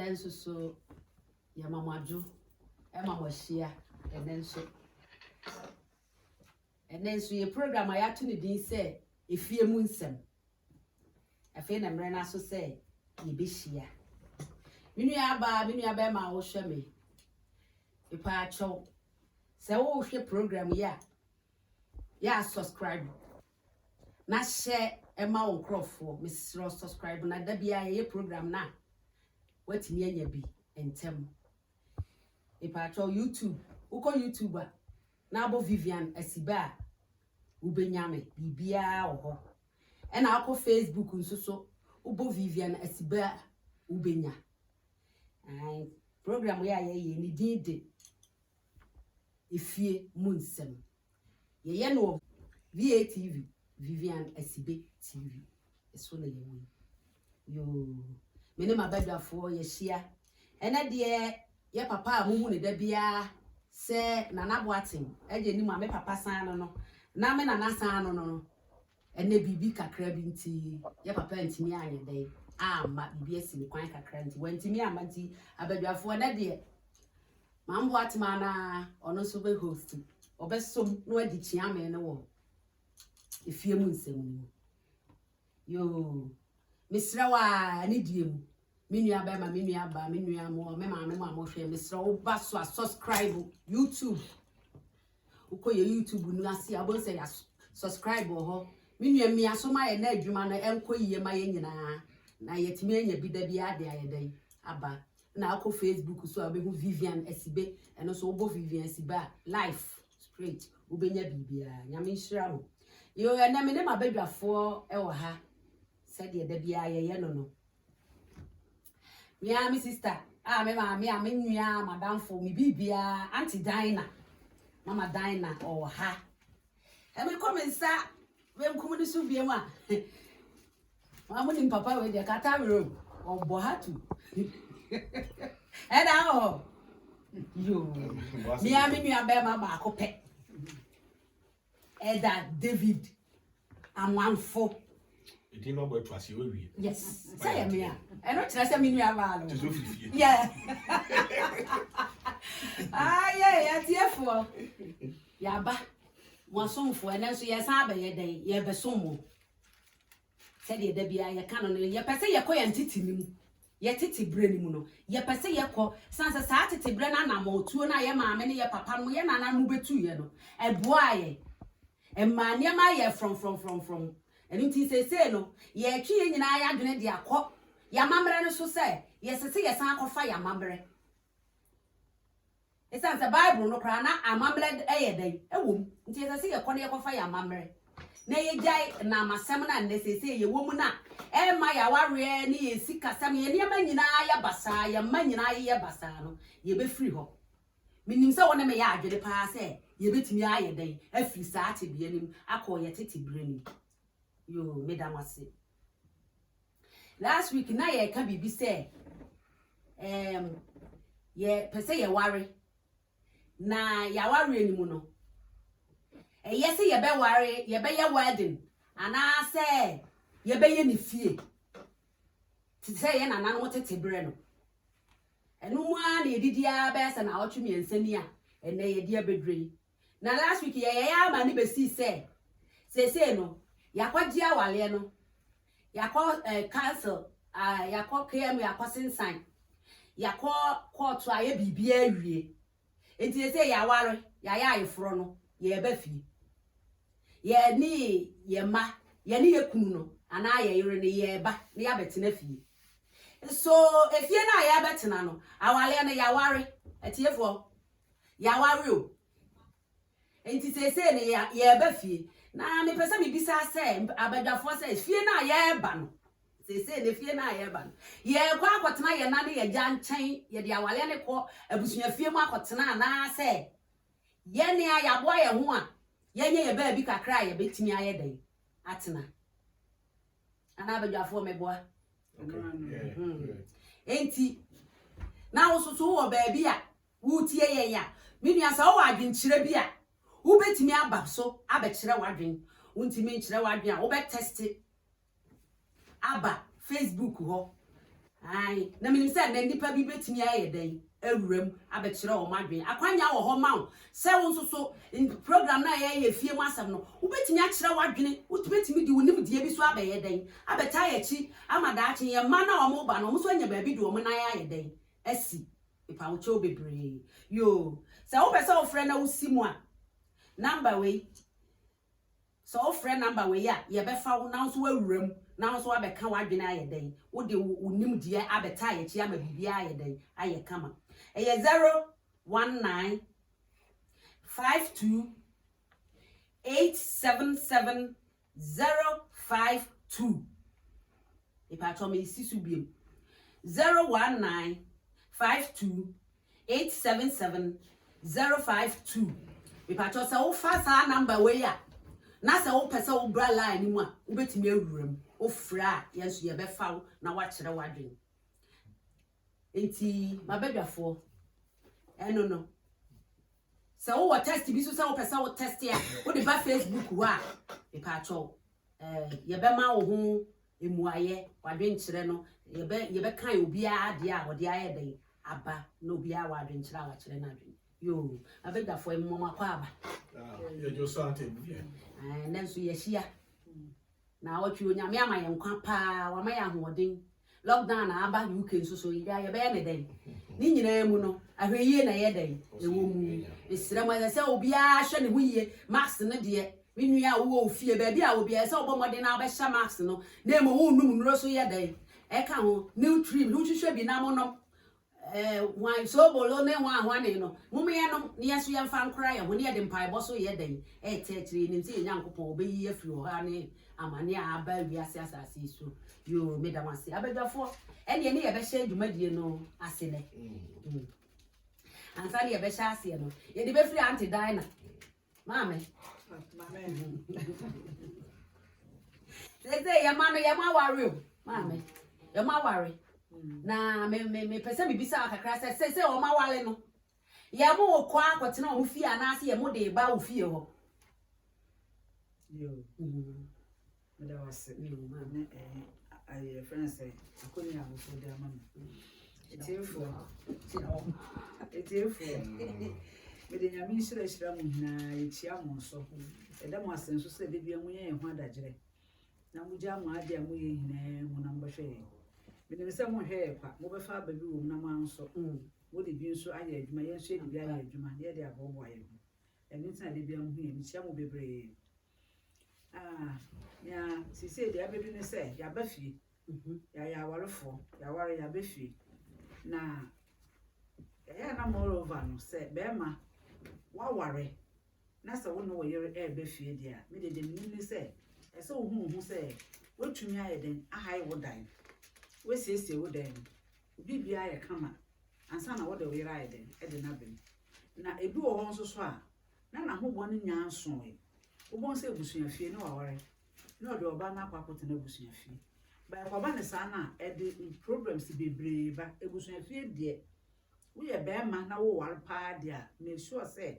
then so ya mamadu e mamashia and then so your program I had to need say if you munsem I feel I'm rena so say ye be shia minu aba ma wo hwe me ipa cho say wo hwe program ya subscribe na share e ma wo crofo Mr. subscribe na da bia ye program na watimi anya bi entem ipa cho YouTube uko YouTuber na abo Vivian Asiba ubenyame bibia oho e na akọ Facebook nso so ubo Vivian Asiba ubenya ai program ya ye ni dinde efie munsem ye no VATV Vivian Asibe TV eso na ye yo mene mabadafo ye hia ene de ye papa amuhu ne da bia se nana boatin eje ni ma me papa san no na me nana san no ene bibi kakra bi nti ye papa ntimi anye dai ama bibi esi ni kwan kakra nti wantimi ama nti abadwafo na de ma mboatima na ono so be host obesom no adi chia me ne wo efie mu nsem yo misra wa ni diem minu aba ma minu aba minu amo me ma me ma mo hwe misra wo ba so subscribe YouTube uko ye YouTube nu ase abo se ya subscribe ho minu emi asoma ye na adwuma no enko yiye ma ye nyina na yetimi anya bi da bi ade ayedai aba na akọ Facebook so abehu Vivian Asibe eno so obo Vivian Asiba life straight ubenya bibia nyame nhira mo yo na me ne mabadwafo e wo ha se de da bia ye no ya mi sister me ma me nua madam for mi bibia auntie Dina mama Dina o ha e me komensa we nkum ni so bia ma ma ni papa we de kata room obo ha tu e da o yo mi nua be ma ba akopɛ e da David amwanfo it no boy to asi we yes say me a e no kire say me nua ba no so fifie yeah yeah tiefo ya ba mo somfo e na so ye san ba ye den ye besom mo se de da bia ye kan no ye pese ye koye ntiti nimu ye titi bre nimu no ye pese ye ko sanse sa titi bre na na mo tuo na ye maame ne ye papa no ye nana no betu ye no e boa ye e ma ne ma ye from eni ti say no ye twi ye nyina ya dwene de akọ ya mamre no so say ye sese ye san akọfa ya mamre esan se Bible no kra na amamre eye dan ewom nti ye sese ye kọ na ye kọfa ya mamre na ye jai na masem na nne sese ye wom na e ma ya ware ne ye sikasam ye ne ma nyina ya basa ya ma nyina ye basa no ye be free ho minim se wona me ya adwede pa se ye betimi aye dan afiri saate bia nim akọ ye tete brani yo madam wase last week na ye ka bibi se ye pese ye ware na ya ware animu no yes ye be ware ye be ye wedding ana se ye be ye ne fie ti se ye nana no tete bre no enu mu a na edidia be se na otwe miensani a ene ye dia bedrei na last week ye ya ma ni be si se no yakwagia wale no yakọ council yakọ KM yakọ sensan yakọ court aye bibia awie enti se ya ware ya ayefro no ye ba fie ye ni ye ma ye ni ye kunu no ana ye yire ni ye ba ni ya betena fie so efie na ya betena no awale no ya ware etiefo ya ware o enti se ni ye ba fie na me pese me bisa se abadafo se fie na ye ba no se ne fie na ye ba no ye kwa akotena ye na ne ye ja nchen ye de awale ne ko abusua fie mu akotena na se ye ne ya bo ye ho a ye nye ye ba bi kakra ye betimi aye dan atena ana abadafo me boa enti na wo so wo ba bi a wo tie ye ya me nua sa wo adwenkyire bi a wo betimi aba so abekire wadwen wontimi nkire wadwen a wo be test aba Facebook ho ai na minim say na nipa bi betimi aye den awuram abekire o madwen akwanya wo ho ma wo se wo nso so program na ye fie mu asem no wo betimi akire wadwene wo betimi di wonim die bi so abaye den abeta ye chi amada achi ye ma na o mo ba no mo so anya ba bi di o mo na aye den asi ipa wo che obebre yo se wo pese wo frɛ na wo si mu a number we so wo frɛ number we ya ye be fa wo na so awuram na so abeka wadwene aye den wo de wonim die abeta ye chi ama bibia aye den aye kama 019 52 877 052 ipa to me sisu biem 019 52 877 052 ipa to say wo fa sa number we ya na say wo pese wo bra line mu a wo betimi awuram wo fra yeso ye be fa wo na wa kire wadwen enti mabadwafo no so wo test bi so say wo pese wo test ya wo de ba Facebook wa ipa cho ye be ma wo ho emuaye wadwen kire no ye be kan obi a de a wo de aye den aba no obi a wadwen kire a wa kire na adwen yo mabadwafo emmo akwa aba ye jo sante bi nenso ye hia na wotwe onyame ama ye nkwa pa wa ma ya hoden lockdown na aba UK nso so ya ye be ne den ni nyina mu no ahweye na ye den ewo mu esira mo se obi a hwe ne huye mask ne de minua wo ofie ba bi a obi a se obomode na ba hya mask no na emo wo num nuro so ye den e ka ho new trim lu hwehwe bi na mo no wan so bolo ne wan ne no mum ye no ne yeso ye mfa nkra ye ho ne ye de mpai bo so ye den tetire nim se nyankopon obeyi afiri ho ha ne amane a aba wiase asase so yo medamase abadwafo ene ne ye be hye adwumadie no ase ne ansa ne ye be hye ase no ye de be firi anti dina mame Leze ye ma ware o mame ye ma ware na me pese bibisa akakra se o ma wale no ye mo kwa akotena o fie anase ye mo de ba o fie ho yo me da wase me aye friend say akoni abofo de ama me etifo me de nyame shira mu hina echia mo so eda mo asenso se de bia mu ye ho adagere na mu ja mo ade amu ye hina mu na mbahwe me de se mo hwe kwa mo be fa ba bi wo na mo anso wo de bi nso aye adwuma ye nso de bi aye adwuma ye de abobo aye eni tina de bia mu ye mi chia mo bebre ya sisi de abedu ne se ya ba fie ya warefo ya ware ya ba fie na ya na moreover no se be ma wa ware na se wo no wo yere ba fie dia me de ni se ese wo hu se wotumi aye den ahai wo dan we siesie wo dan bibia aye kama ansa na wo de wo yere aye den e de na bem na ebi wo ho nso so a na ho bo ne nya nso e wo bon se busuya fie no wa ware no de oba na akwakote na busuya fie ba kwa ba ne sa na e de problems bebre ba ebusuya fie de wo ye be ma na wo ware pa de a make sure say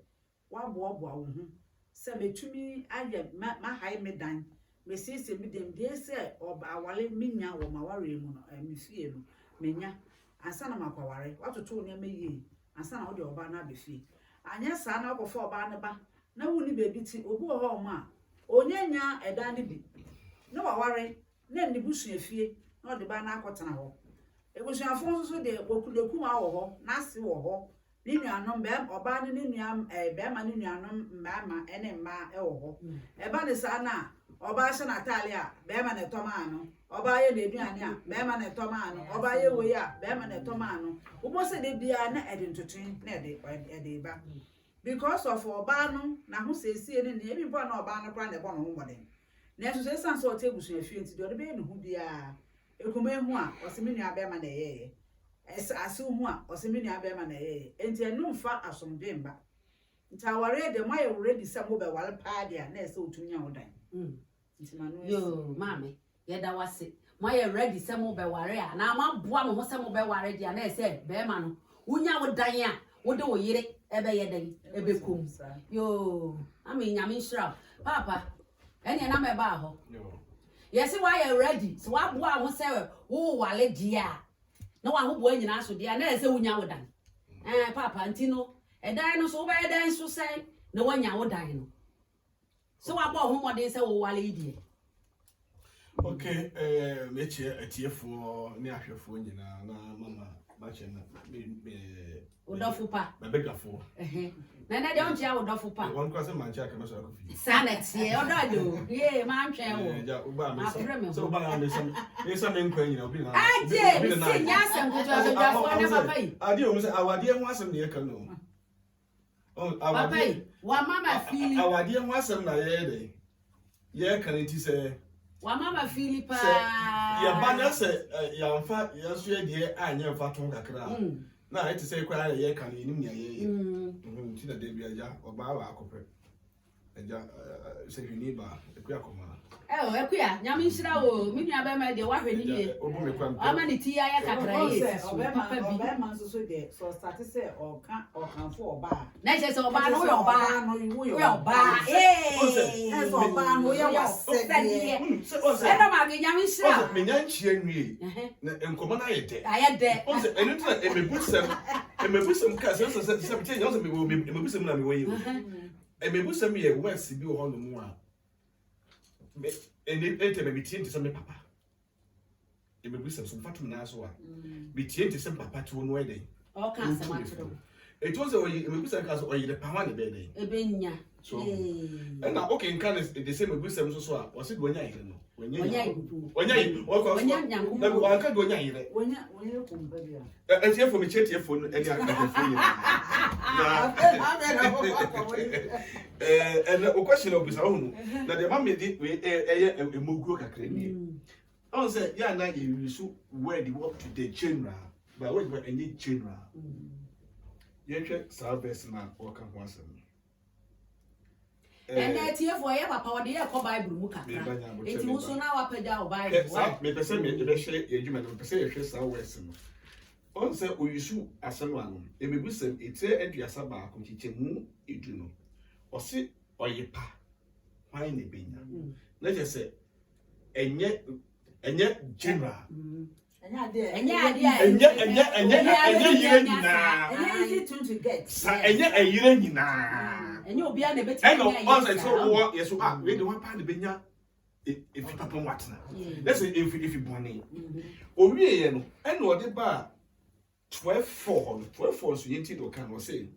wa boaboa wo ho se metumi aye ma hai me dan me sese me dem de se oba awale minya wo ma ware mu no me fie no menya ansa na makwa ware watoto ne ma yie ansa na wo de oba na be fie anya sa na okofo oba ne ba na wuni bebi ti obu ho ma onyanya edan ne bi na waware na ndi busua fie na ode ba na akotena ho ebusuafo nso so de okuleku ma wo ho na ase wo ho ni nuanom be oba ne nuam be ma ne nuanom ma ene ma e wo ho e ba ne sa na oba hye na tale a be ma ne toma ano oba ye ne duane a be ma ne toma ano oba ye we a be ma ne toma ano wo mo se de bia na ede ntotun na ede ba because of obano na ho sesie ne ne ebi na obano pra na ebo no ho mode na so se san so o tebusu afie nti do be ne hu bia ekuma hu a osemini abema na yeye ase hu a osemini abema na yeye enti enu mfa asomdwe mba nti aware de my already say mo be wale pa dia na ese otunya odan nti manu yo mame ye da wase my ready say mo be ware a na ma boa mo ho say mo be ware dia na ese be ma no unya wodan a wo de wo yire ebe ye den ebe kum yo ami nyame nshira papa ene na me ba ho yes why you ready so wa boa ho say wo wale dia na wa ho bo anyina so de na ese wunya wodan papa ntino edan no so wo be dan so sai na wanya wodan no so wa bo ho modern se wo wale idie okay meche atiefo ne ahwefo nyina na mama ba che na Udofo pa. Babegafo. Na de onche a udofo pa. Won kwase manche aka no so akofi. Sanity ododo. Ye man twen wo. Ja, uba me so uba na me so me nkwa nyina obi na. Aje, si nya asem kutu abegafo na papa yi. Ade o se awade ho asem na ye ka no. Papa yi, wa mama fili. Awade ho asem na ye de. Ye ka ne ti se wa mama fili pa. Ya ba na se ya mfa ya so ye de anya mfa ton kakra. Na it say kwa ye kan ni nim ya ye ti na de bia ja oba wa akopre eja se hwini ba ekua koma ekua nyame nhira wo me nua ba ma de wa hwani ye obu me kwa ama ni ti ya kakra ye oba man so de so start say okan fo oba na je se oba no yo oba no yo oba so oba no ye wase de e na ma ge nyame nhira me nya nchie nwie na enkomo na ye de o se enu tena emebusem ka se te nya se emebusem na me wo ye emebusem ye west bi ho no mu a me ente me bitie nti se me papa emebusem so fatum na so a bitie nti se papa to no e dey o kan se ma to it was emebusem ka so oyire pa wa ne be dey ebenya so na okay nkan the same emebusem so a o se do nya yire no onya nyanko o ka do nya yire onya kumba bia e fo me chetie fo no e dia ka fo ni and o question obisa ho no na the mama di we eye emoguo kakra ni on say ya na you so word work to the general but what but any general ye hwe service na o ka ho asem and that here for your papa what dey call Bible mu kakra enti wo so na wa pagya o Bible wa me pese me be hwe edwuma no pese ye hwe service no on say oyisu asem anu emebusem etie aduasa ba akochichemu edu no o se oyepa why ne benya na je say enye general enye yire nyina easy to get sa enye ayire nyina enye obi a na beti eno on say so wo yeso we de wa pa de benya if papa watna let's say if bone owie ye no eno ode ba 12:4 so yenti do kan o say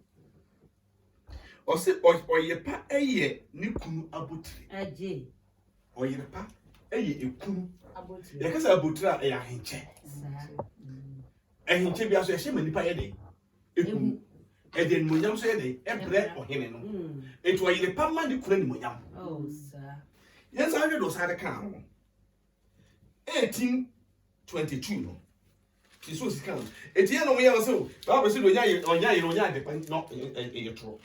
oyepa eye ni kunu abotire aje oyepa eye ekunu abotire ye kasa abotire a ya henche ehinche bia so ye shema nipa ye de ekunu eden monyam so ye de ebre ohene no eto oyepa ma ni kunu ni monyam sir yes I do side kan 1822 no so si kan etie no ye so ba be se do onya de pan no e tro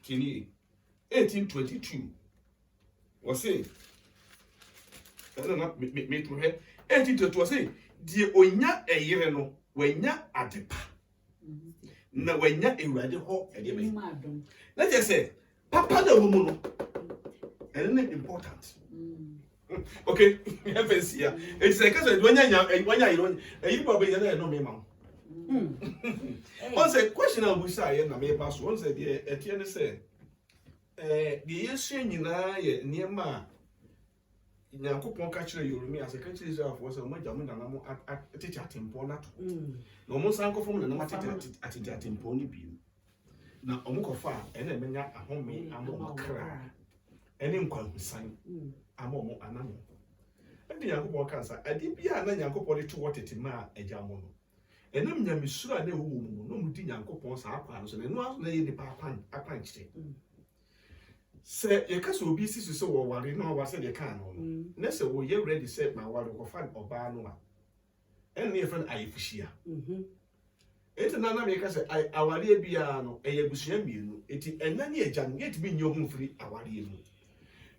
tini 1822 was say na me to he 1822 was say die onya eyire no wanya adepa na wanya ewrade ho e de me let us say papa na wo mu no and important okay FNC ya it's like cause wanya yiro eyi ba be na no me ma on say question abu say na me pass on say the etie ne say the yesu nyina ye niema nyankopon ka kire yorumi ase ka kire Israel for say mo jamu na mo atete atempo na to no mo san kofom na ma atete atempo ni bi na omukofa ene menya ahome amokra ene nkwansan amomo anamo ade nyankopon ka sa ade bia na nyankopon de to wotete ma agamo no enam nyamesura na ewo mu no mu di nyankopon sa akwa no so na no aso na ye ni papa apanchire se ye ka so obi sisu se wo ware na wa se de kan no na se wo ye ready se ma ware ko fa oba no a en ne friend ayefushia eti na me ka se aware bia no eye busua mienu eti enya ne agya no yetimi nyo hu firi aware mu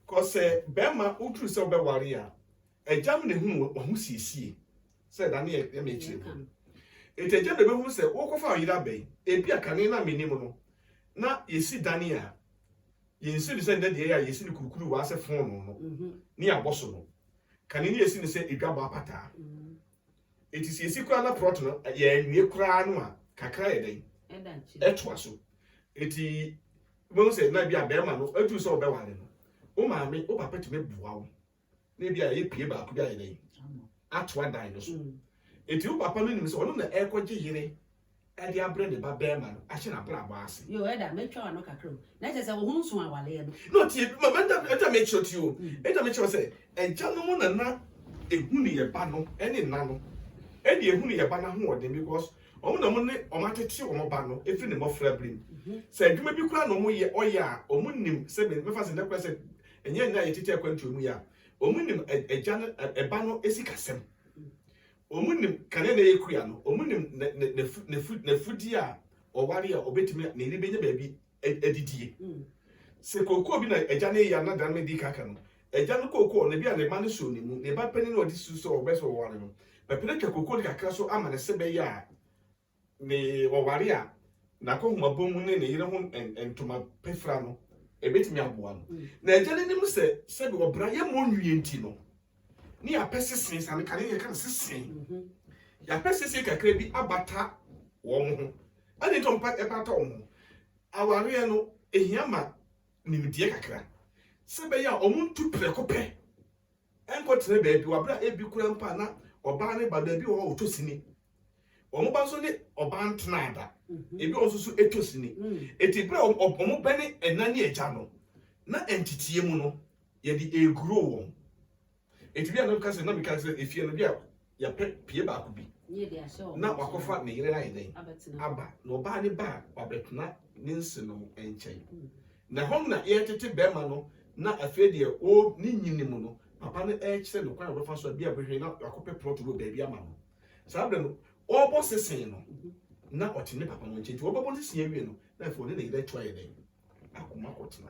cause bema utru se obe ware a agya me ne hu wo hu siesie se da ne ye me chire eti agya be hu se wo ko fa yira be ebi akane na menim no na yesi dane a yensi ni se ndede ya yesi ni kurukuru wa se fon no ni aboso no kane ni yesi ni se edwaba pata it is a secret na plot no ye nwie kura no a kakra ye den etwa so eti mo say na bia be ma no atu so be ware no o ma me o papa time bua wo na bia ye pie ba ku bia ye den atwa dan no so eti o papa no nim so ono na ekoje yire edi abre ne ba be ma no ahye na bra ba ase yo eda me twa no kakra na je say wo hu nso awale no no tie ma enta make sure to you enta make sure say enja no mo na ehu ni ye ba no ene na no edi ehu ni ye ba na ho odem because omo na mo ne omatete omo ba no efiri ne mo frabrim say adwuma bi kura no mo ye oye a omo nim se me fa se ne kwa se enye nya ye tete akwantu mu ya omo nim eja no eba no esikasem omo nim kane na ye kuya no omo nim ne fudi a oware a obetimi na iri benye ba bi edidie se kokko bi na eja na ya na dan me di kaka no eja no kokko na bi a ne ma no so ni mu ne ba pani no odi su so obeso oware no ba pele twa kokko di kakra so ama ne se be ya ne oware a na ko huma bomu ne ne yire ho entoma pefra no ebetimi aboa no na eja ne nim se be obra ye mo nwie nti no ni apesesen sa me kane ye kan sesen ya pesesen kakra bi abata wo ho ani to mpa ebata wo ho aware no ehia ma nimdie kakra se be ya omuntu prekope enko tere be bi wabra ebi kura mpa na oba ne ba bi wo otosini omo ba so ne oba ntna ada ebi onso so etosini eti bra omo bene enani eja no na entitie mu no ye di egro wo eti bia no kase na mi kase efie no bia ya pie ba ko bi na wakofa ne yire na yeden aba na oba ne ba wabetuna ne nsi no enchen na hom na ye tete be ma no na afie de o ni nyini mu no papa no kire no kwa obefa so bia behwe na wakope plot ro ba bia ma no sabe no obo sesen no na otine papa no nchen ti obo sesen awie no na afo ne na yire twa yeden akoma kotena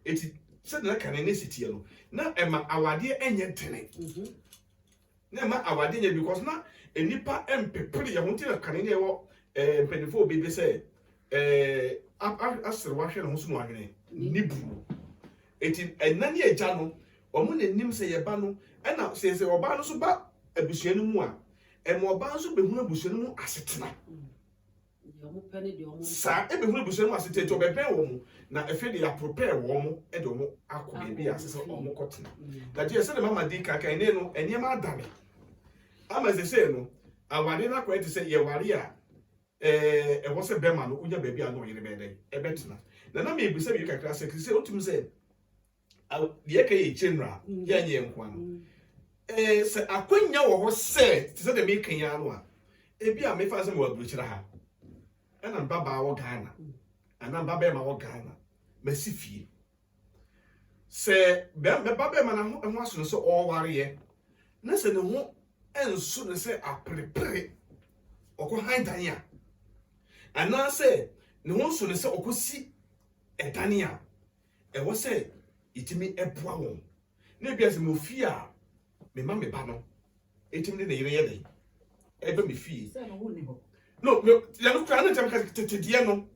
eti se na kan ne sitie no na ema awade enye tene na ema awade nye because na enipa empepere ye honti na kan ne wo mpedifo obi se asere wahwe no so no ahwene nibu eti enani eja no omo na nim se ye ba no ena se oba no so ba abusua no mu a ema oba no so behunu abusua no mu asetena sa ebehunu abusua no mu asetena to bebe wo mu na efe de ya prepare wo mu e de wo akọ bi asese omo kotena na je se de mama di kaka ene no enye ma adame ama se no awade na kwete se ye ware a wo se bema no unya ba bi a no yire be den e betena na me ebisa bi kakra se otum se ye ka ye general ye nye nkwa no se akwanya wo ho se ti se de me kan ya no a ebi a me fa se mo abuchira ha na baba wo Ghana ana baba ma wo Ghana masifie se be baba ma na ho aso so o ware ye na se ne ho enso ne se aprepre okọ handan ya ana se ne ho so ne se okosi edane a e wo se itimi eboa won na bia se me ofie a me ma me ba no etimi ne yire ye den ebe me fie se no woni ho no ya no kwa na tem ka tetedie no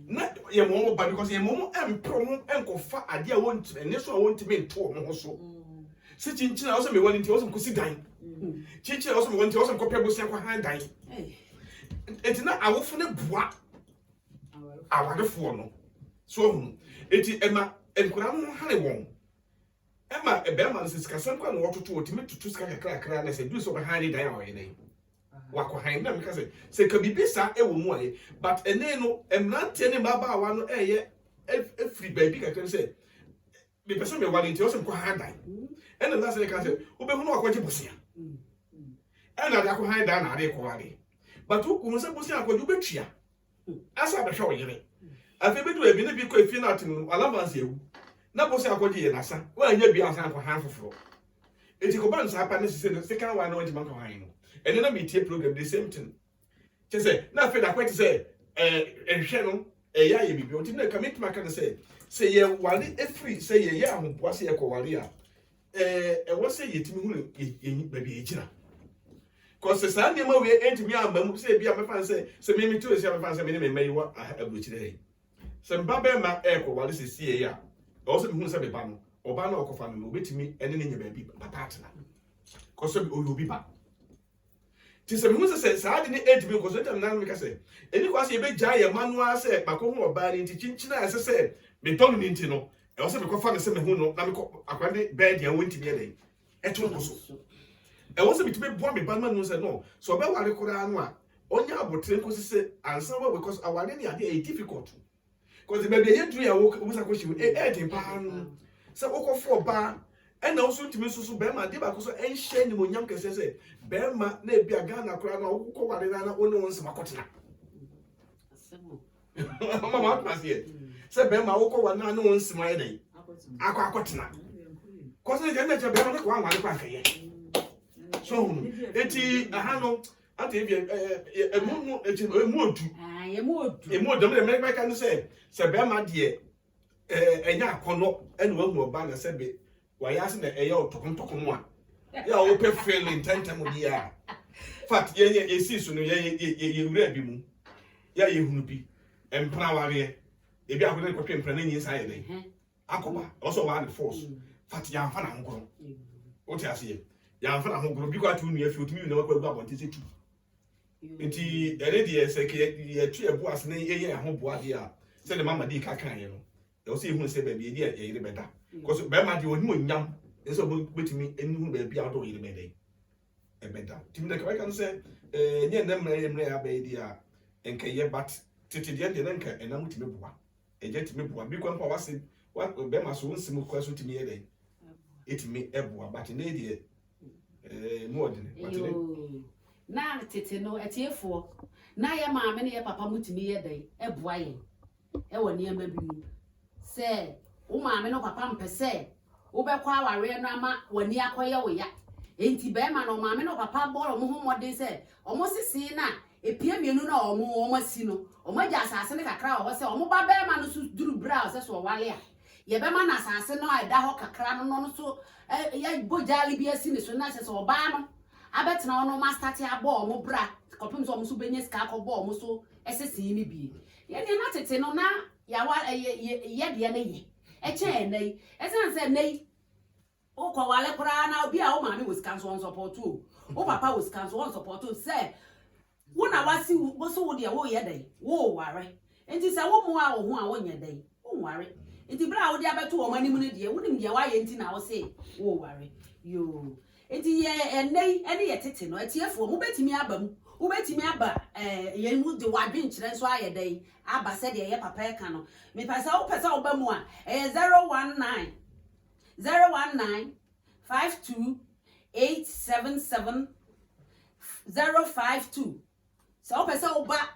na ye mo ba because ye mo empro mo enkofa ade a won ene so a won timi nto mo ho so se chinchina wo se me wani nti wo se mkosi dan chinchina wo se me wani nti wo se mkopia bosia kwa han dan eti na awofo ne bua awadefo no so hu eti ema enkura no hane won ema ebema no se sikasam kwa no wototo otimi tutu sika kakra na se du so be han dan a wo ye wako han na meka se ka bibisa ewo mu aye but ene no emnante ne baba awa no eye free baby kakra se be person me wale nti o se mko han dan ene na se ka se obehu no akwaje bosia ena da ko han dan na ade ko wale but wo se bosia akwaje obetua asa be hwe oyire afi bedu ebi ne bi ko efi na atin alamanse ewu na bosia akwaje ye nasa wa anya bi asa ko han foforo eti ko ban sa pa ne se kan wa na wanti man ko han no ene na metie program the same thing che say na fe da kwete say ehwe no ya ye bibi onti na commit maka na say ye wale efri say ye ya ahompoa say ye ko wale a wo say yetimi hu ye ba bi ejina cause say na ma we entimi amam say bia me fan say me me to say me fan say me me wa abuchire he say mba be ma ko wale say sie ya o say me hu say be ba no oba na okofa no obetimi ene ne nya ba bi papa atena cause obi ba ti se me hu se saa de ne 8 bi ko so tam na me ka se eni kwa se e be gya ye manual se bako hu oba ni ti chinchina ese se me don ni nti no e wo se me ko fa me se me hu no na me ko akwade bed ya wonti bi e eto ko so e wo se bi ti be bo me ban man no se no so be ware kura no a onya abotre ko se ansa wa because aware ni ade e difficult because be be ye dru ya wo sa ko shi e de pa no se wo ko fo ba and also to me so bema de ba ko so enhye ni monyam kese se bema na ebia Ghana kura na wo ware na ono won sema kotena mama atma se se bema wo wa na no won sema ye den akotena ko se je na je bema ko anwale kwa kaye so eti aha no ati ebia emu odu me ka no se bema de enya akono ene wa hu oba na se be wayase na eya otokon a ya wo pe feeling tentam dia fact ye esi so no ye wura bi mu ya ye hunu bi empra ware ebi akode ko twempra na nyi sa ye den akoba also wa the force fact ya fa na hokoro o ti ase ya fa na hokoro bi kwa tu nu afi otumi na wakwa abonte se tu enti ere de se ke ye tu ebu ase na ye ho boa dia se de mama di ka kan ye no e o se hunu se ba bi ye yire beda because bema di oni monyam enso betimi enu ba bia do yire meden e beda timi de ka kan se nye ndem ya ba di a enka ye but titi de de nka enam timi boa eje timi boa bi kwa mpa wase bema so nsim kwa so timi ye den etimi eboa but na de mu odine but na titi no etiefo na ye maame ne ye papa mutimi ye den eboa ye e woni ema bi mu se wo maame no papa mpese wo be kwa aware no ama wani akoye wo ya enti be ma no maame no papa boro mo ho modin se omo sisi na epie mienu na omo si no omo ja asase ne kakra wo se omo ba be ma no su duru bra se so wale a ye be ma na asase no eda ho kakra no so ya bojali bi asi ne so na se so ba no abetena ono ma start abo omo bra kopim so omo so benye ska akọbọ omo so esesi ni bi ye ne na tete no na ya wa ye de na ye eche nei esense nei o kwa wale kura na obi a o maami was cancel on support o papa was cancel on support say wo na wasi wo so wo de wo ye dai wo ware enti se wo mu a wo ho a wo nye dai wo ware enti bra wo de abeto wo mani mu ne de wo nim de wa ye enti na wo say wo ware yo enti ye nei ene ye tete no etiefo mo betimi aba mu wo betimi aba ye mu de wadwen kire nso aye dai aba se de ye papa e ka no me pesa wo pesa wo ba mu a 019 52 877 052 so wo pesa wo ba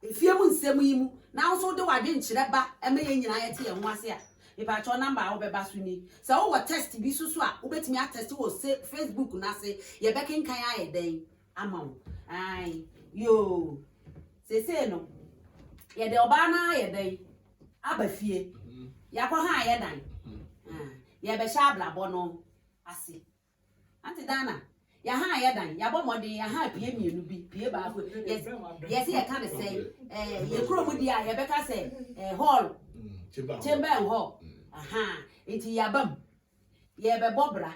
efie mu nsem yi mu na so de wadwen kire ba eme ye nyina ye te ye ho ase a me pa cho number wo be ba so ni so wo test bi susu a wo betimi a test wo Facebook na se ye be kenkan aye den ama wo ai yo se no ye de oba na ye den aba fie ya kwa ha ye dan ye be sha blabo no ase anti dana ya ha ye dan ya bo modin ya ha pie mienu bi pie ba ko yes ye kan say ye kro mu dia ye be ka say hall chamber hall aha enti ya bam ye be bobra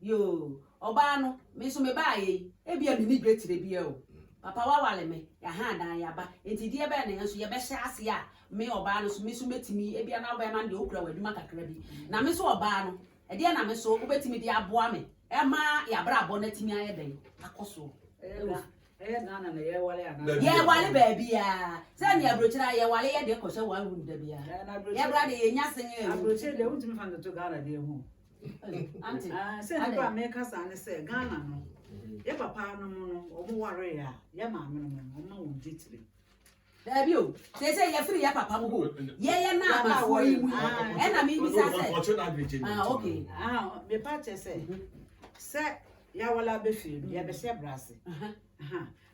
yo oba no me so me ba ye e bia mi ni gretire bia o papa wa wale me ya ha dan ya ba enti die be ne nso ye be hye ase a me oba no so me so metimi e bia na oba ma de okura waduma kakra bi na me so oba no e de na me so obetimi de aboa me e ma ya bra abo na timi aye den akoso Ghana na ye wale ana ye wale ba bia se ne abrochira ye wale ye de ko se wan ru da bia ye bra de ye nya sen ye abrochira de utimi fa to Ghana de hu anti se ne ba me kasa ne se Ghana no ye papa no no omo ware ya ye ma me no omo wo ditire da bio se ye free ya papa mo ho ye na ba fo yi mu e na me bi sa se okay me pa che se ya wala be fi ye be se brase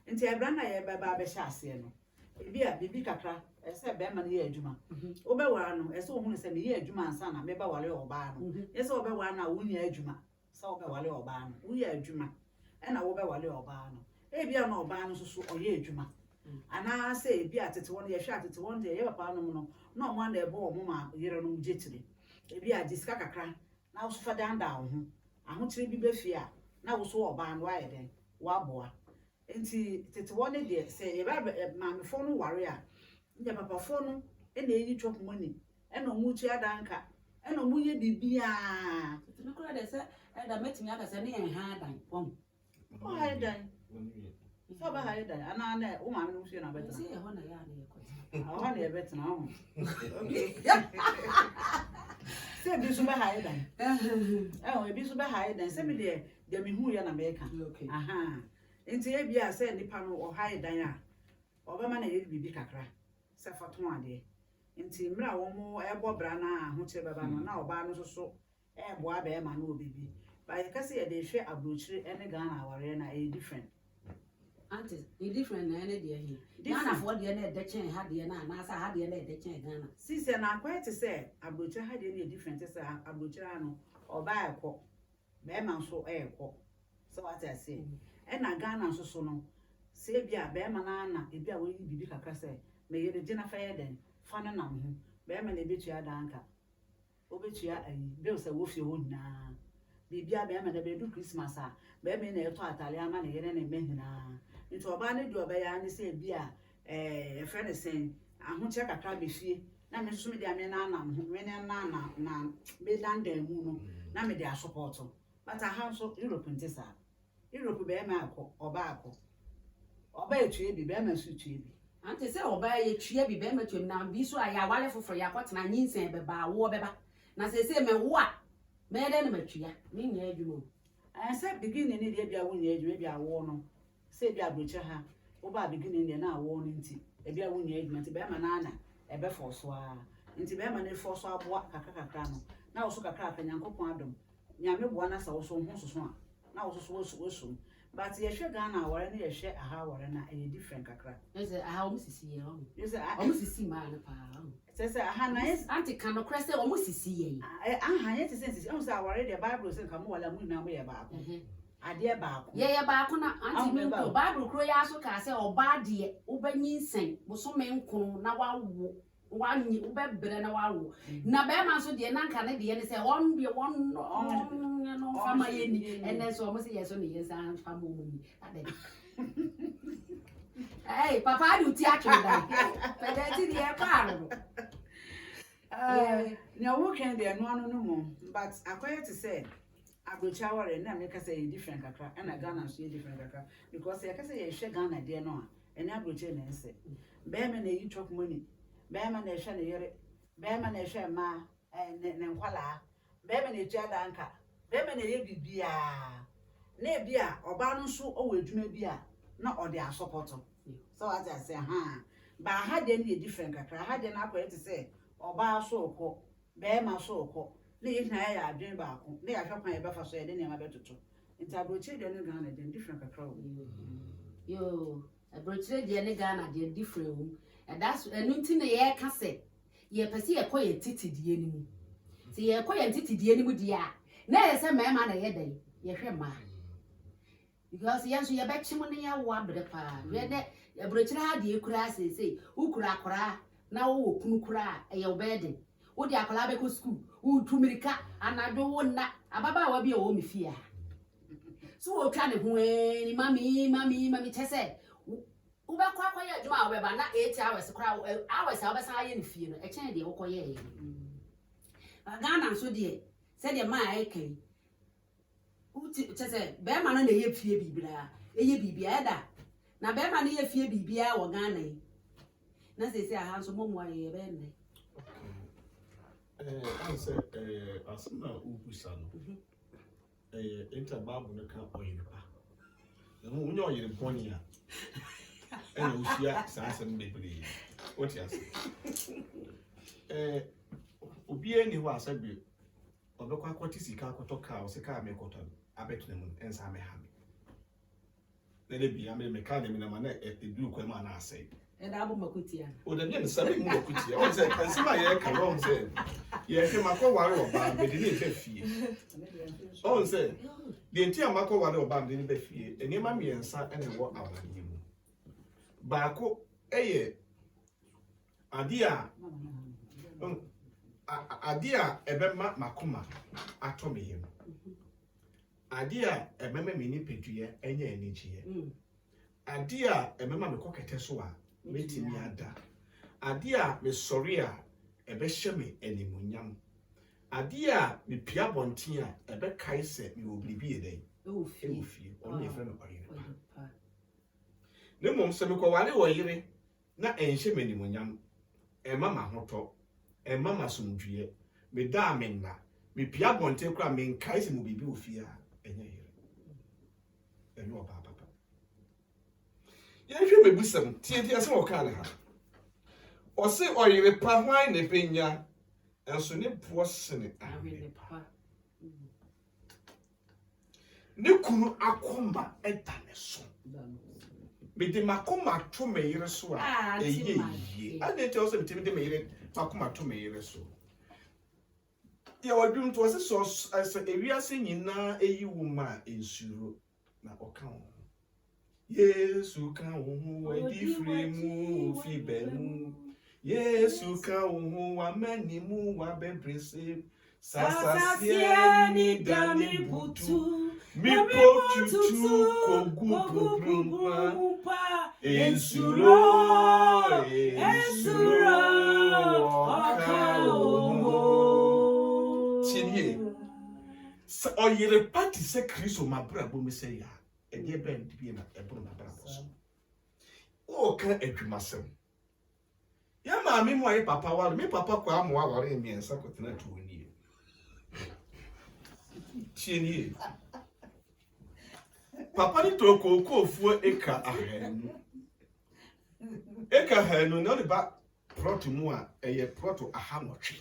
nti ebra na ye be ba be sha ase no bibi kakra ese be ma ye adwuma wo be wa no ese wo hu se me ye adwuma ansa na me ba wale oba no ese wo be wa na wo nya adwuma se wo be wale oba no wo ye adwuma e na wo be wale oba no e bia na oba no so oye adwuma ana se bia tete won ye hwa tete won de ye papa no no na mo na ebo mo ma yere no jetire e bia diska kakra na wo so fa danda wo ho ahotire bi be fi a na wo so oba no aye den wa boa enti tete woni de se ye ba maamefo no ware a nje papafo no e na eyi chop money e no mu tua danka e no mu ye bibia no kura de se e da metimi aka se ne en ha dan pom o ha dan so ba ha dan ana na wo maame no su na beta se e ho na ya na ye ko ho na ye beta na ho se bi so ba ha dan o bi so ba ha dan se bi de me hu ya na me ka okay aha enti e bia se nipa no o ha dan a obema na ye bibi kakra se faton ade enti mra wo mo ebo bra na ho che baba no na oba no so ebo aba e ma na obibi ba ye kase ye de hwe abrochire ene Ghana aware na e different auntie e different na ene de here Ghana for de na de chen ha de na na sa ha de na de chen Ghana sise na quite say abrochire ha de na different say abrochire ano oba ekọ be ma so ekọ so what I say e na Ghana so no se bia be ma na na e bia wo yi bibi kakra say me ye de gina fa ye den fa na nam ho be ma na betua danka obetua ayi be say wo fie ho na bibia be ma na be do Christmas a be me na eto atale ama na ye na me hina nti oba ne de oba ya ne say bia friend sen ahoche kakra be fie na me so me de ame na anam ho me na be dandan mu no na me de support but I have so Europe ntisa Europe be ma akọ oba etu ebi be ma so etu ebi ante se oba ye tue bi be ma tue na bi so aya wale foforo ya kwatena nyinsen be ba wo be ba na se me wo a me de na matua me nya adwuma say beginning ni de bia wo nya adwuma bia wo no se bia broche ha wo ba beginning ni na wo no nti e bia wo nya adwuma nti be ma na e be forso a nti be ma na forso aboa kakaka no na wo so kakaka nyankopon adom nyame boa na sa wo so ho so a na wo so but ye hwe Ghana aware na ye hwe aha aware na e different kakra ese aha o musisi ye o you say o musisi ma na pa say aha na is anti kan krese o musisi ye aha ye say o say aware the Bible say ka mo wala mu na mo ye ba ko ade ba ko ye ba ko na anti mi ko Bible kro ya so ka say oba de obanyinsen bo so menkon na wawo wanyi ubebre na wawo na be ma so de na nka ne de ne say won de won no fama ye ni ene so mo say yes so ne yes an fama mo ni ade hey papa du ti atwe da pe de ti de e pa no na wo kan de no anu no mo but akoye to say abrocha ware na me ka say different kakra na Ghana so different kakra because ye ka say ye hwe Ghana de no a ene abrocha na nse be me na yi chok money be ma na ehwe ne yere be ma na ehwe ma ne nkwala be ma na etua danka be ma na ye bibia na bia oba no so o wadwuma bia na o de asopoto so as I say ba ha de na different kakra ha de na akoye to say oba so ko be ma so ko na ye na ya adwen ba ko na ya hwe kwan ye be fa so ye de ne ma betoto nti abroche de no Ghana de different kakra o yo abroche de ne Ghana de different and that's enunti na ye ka se ye pese ye koye titidie ni mu se ye koye titidie ni mu dia na ye se mema na ye dan ye hwe ma because ye so ye be chim na ye wo abre pa we de abrochira ha de ekura se ukura akora na wo kunu kura ye obeden wo de akora be ko school wo tumirika anado wo na ababa wa bi e wo mi fia so wo twa ne ho ni mami chese ube kwa ya adwuma we ba na 8 hours kra hours a obesan aye ne fie no e chen de wo ye ye Ghana so de se de ma ai kan uti chese be ma no na ye fie bibira eye bibia da na be ma no ye fie bibia wo Ghana yi na se aha so momo aye be ne answer asma ubusa no enter babu no kan oyiripa na mo nyo oyiri boni a ena usia sansan bebre what you say obi eni ho asabe obekwa kwati sika akoto ka o sika me koto abetune mu ensa me ha me na le bia me ka ne me na ma na edu kwa ma na asai da abo makutia o da bia ne sabe mu makutia o say ansima ye ka wrong say ye hwe makọ ware oba be de ne fe fie o say de enti amakọ ware oba be de ne be fie eni ma me ensa ene wo awanye mu baako eye adia ebe ma makoma atomeyem Adia emema me ni pedue enye anigie. Adia emema me kokete so a metimi ada. Adia me sori a ebe hye me animunyam. Adia me pia bonten a ebe kai se me oblibi eden. Efie ono ye frɛ no oyire pa. Ne mom se me ko wale oyire na enhye me animunyam. Ema ma hoto, ema ma somdue. Me da amenna. Me pia bonten kra me kai se me oblibi ofie a enye yire. Eno oba papa. Ye hwe me busam tie ase wo ka na ha. O se oyire pa hwan ne benya enso ne po sene ahwe pa. Ne kunu akoma edane so. Me de makoma to me yire so a eye ye. Ade te o se me de me yire makoma to me yire so. Ya wadum to se so ase ewiase nyina eyi wuma ensuro na oka ho. Yesu ka wo wadi free mu fi benu. Yesu ka wo wa mani mu wa bebrese. Sasasia ni dani butu. Mi potutu kogu pa. Ensuro oka wo. Tinie. Sa oyire party se Kristo mabra bo mi se ya. Ede ben bi na ebro mabra bo so. O ka adwumasem. Ya ma me mo aye papa wa me papa kwa mo aware mi ensa kotena tuoni. Tinie. Papa ni to kofuo eka ahanu. Eka hanu no ba plot mu a eye plot ahamotwe.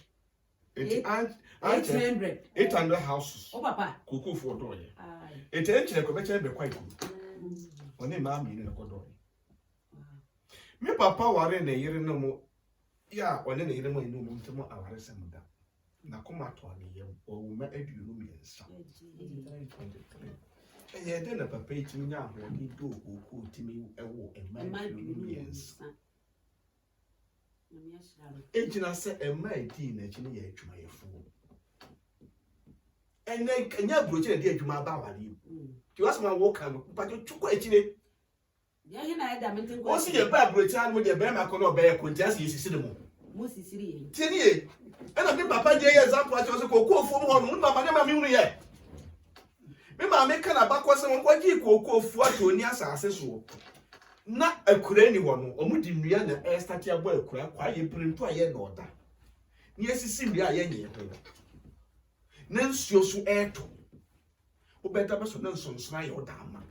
800 houses. Oh papa. Kofuo do ye. Ete enchire ko beche be kwai ku. Oni ma mi ni ko do. Me papa ware na yire no mo ya one na yire mo inu mo ntemo aware semda. Na koma to ani ye o ma aduonu mi ensa. Ye de na papa itimi nya ho ni do oku timi ewo ema aduonu mi ensa. Ejina se ema edi na chini ye adwuma ye fu. Ene kanya broche de adwuma ba wale. Ti wasma wo kan pa chukwa echine. Ya hina eda menten ko. O si ye ba broche anu de be ma ko no be ko ntia se yesisi de mo. Mo sisiri ye. Tieni ye. Ena bi papa je ye example ati o se ko fu mo no ma ma mi hunu ye. Me ma me kana ba ko se mo ko ji ko fu ati oni asase so. Na akura ni ho no omudi nnua na e start abo akura kwa ye printu aye na oda. Ni esisi ndua aye nye ho. Na nsuo so eto. Obeta be so na nsonso aye oda ama.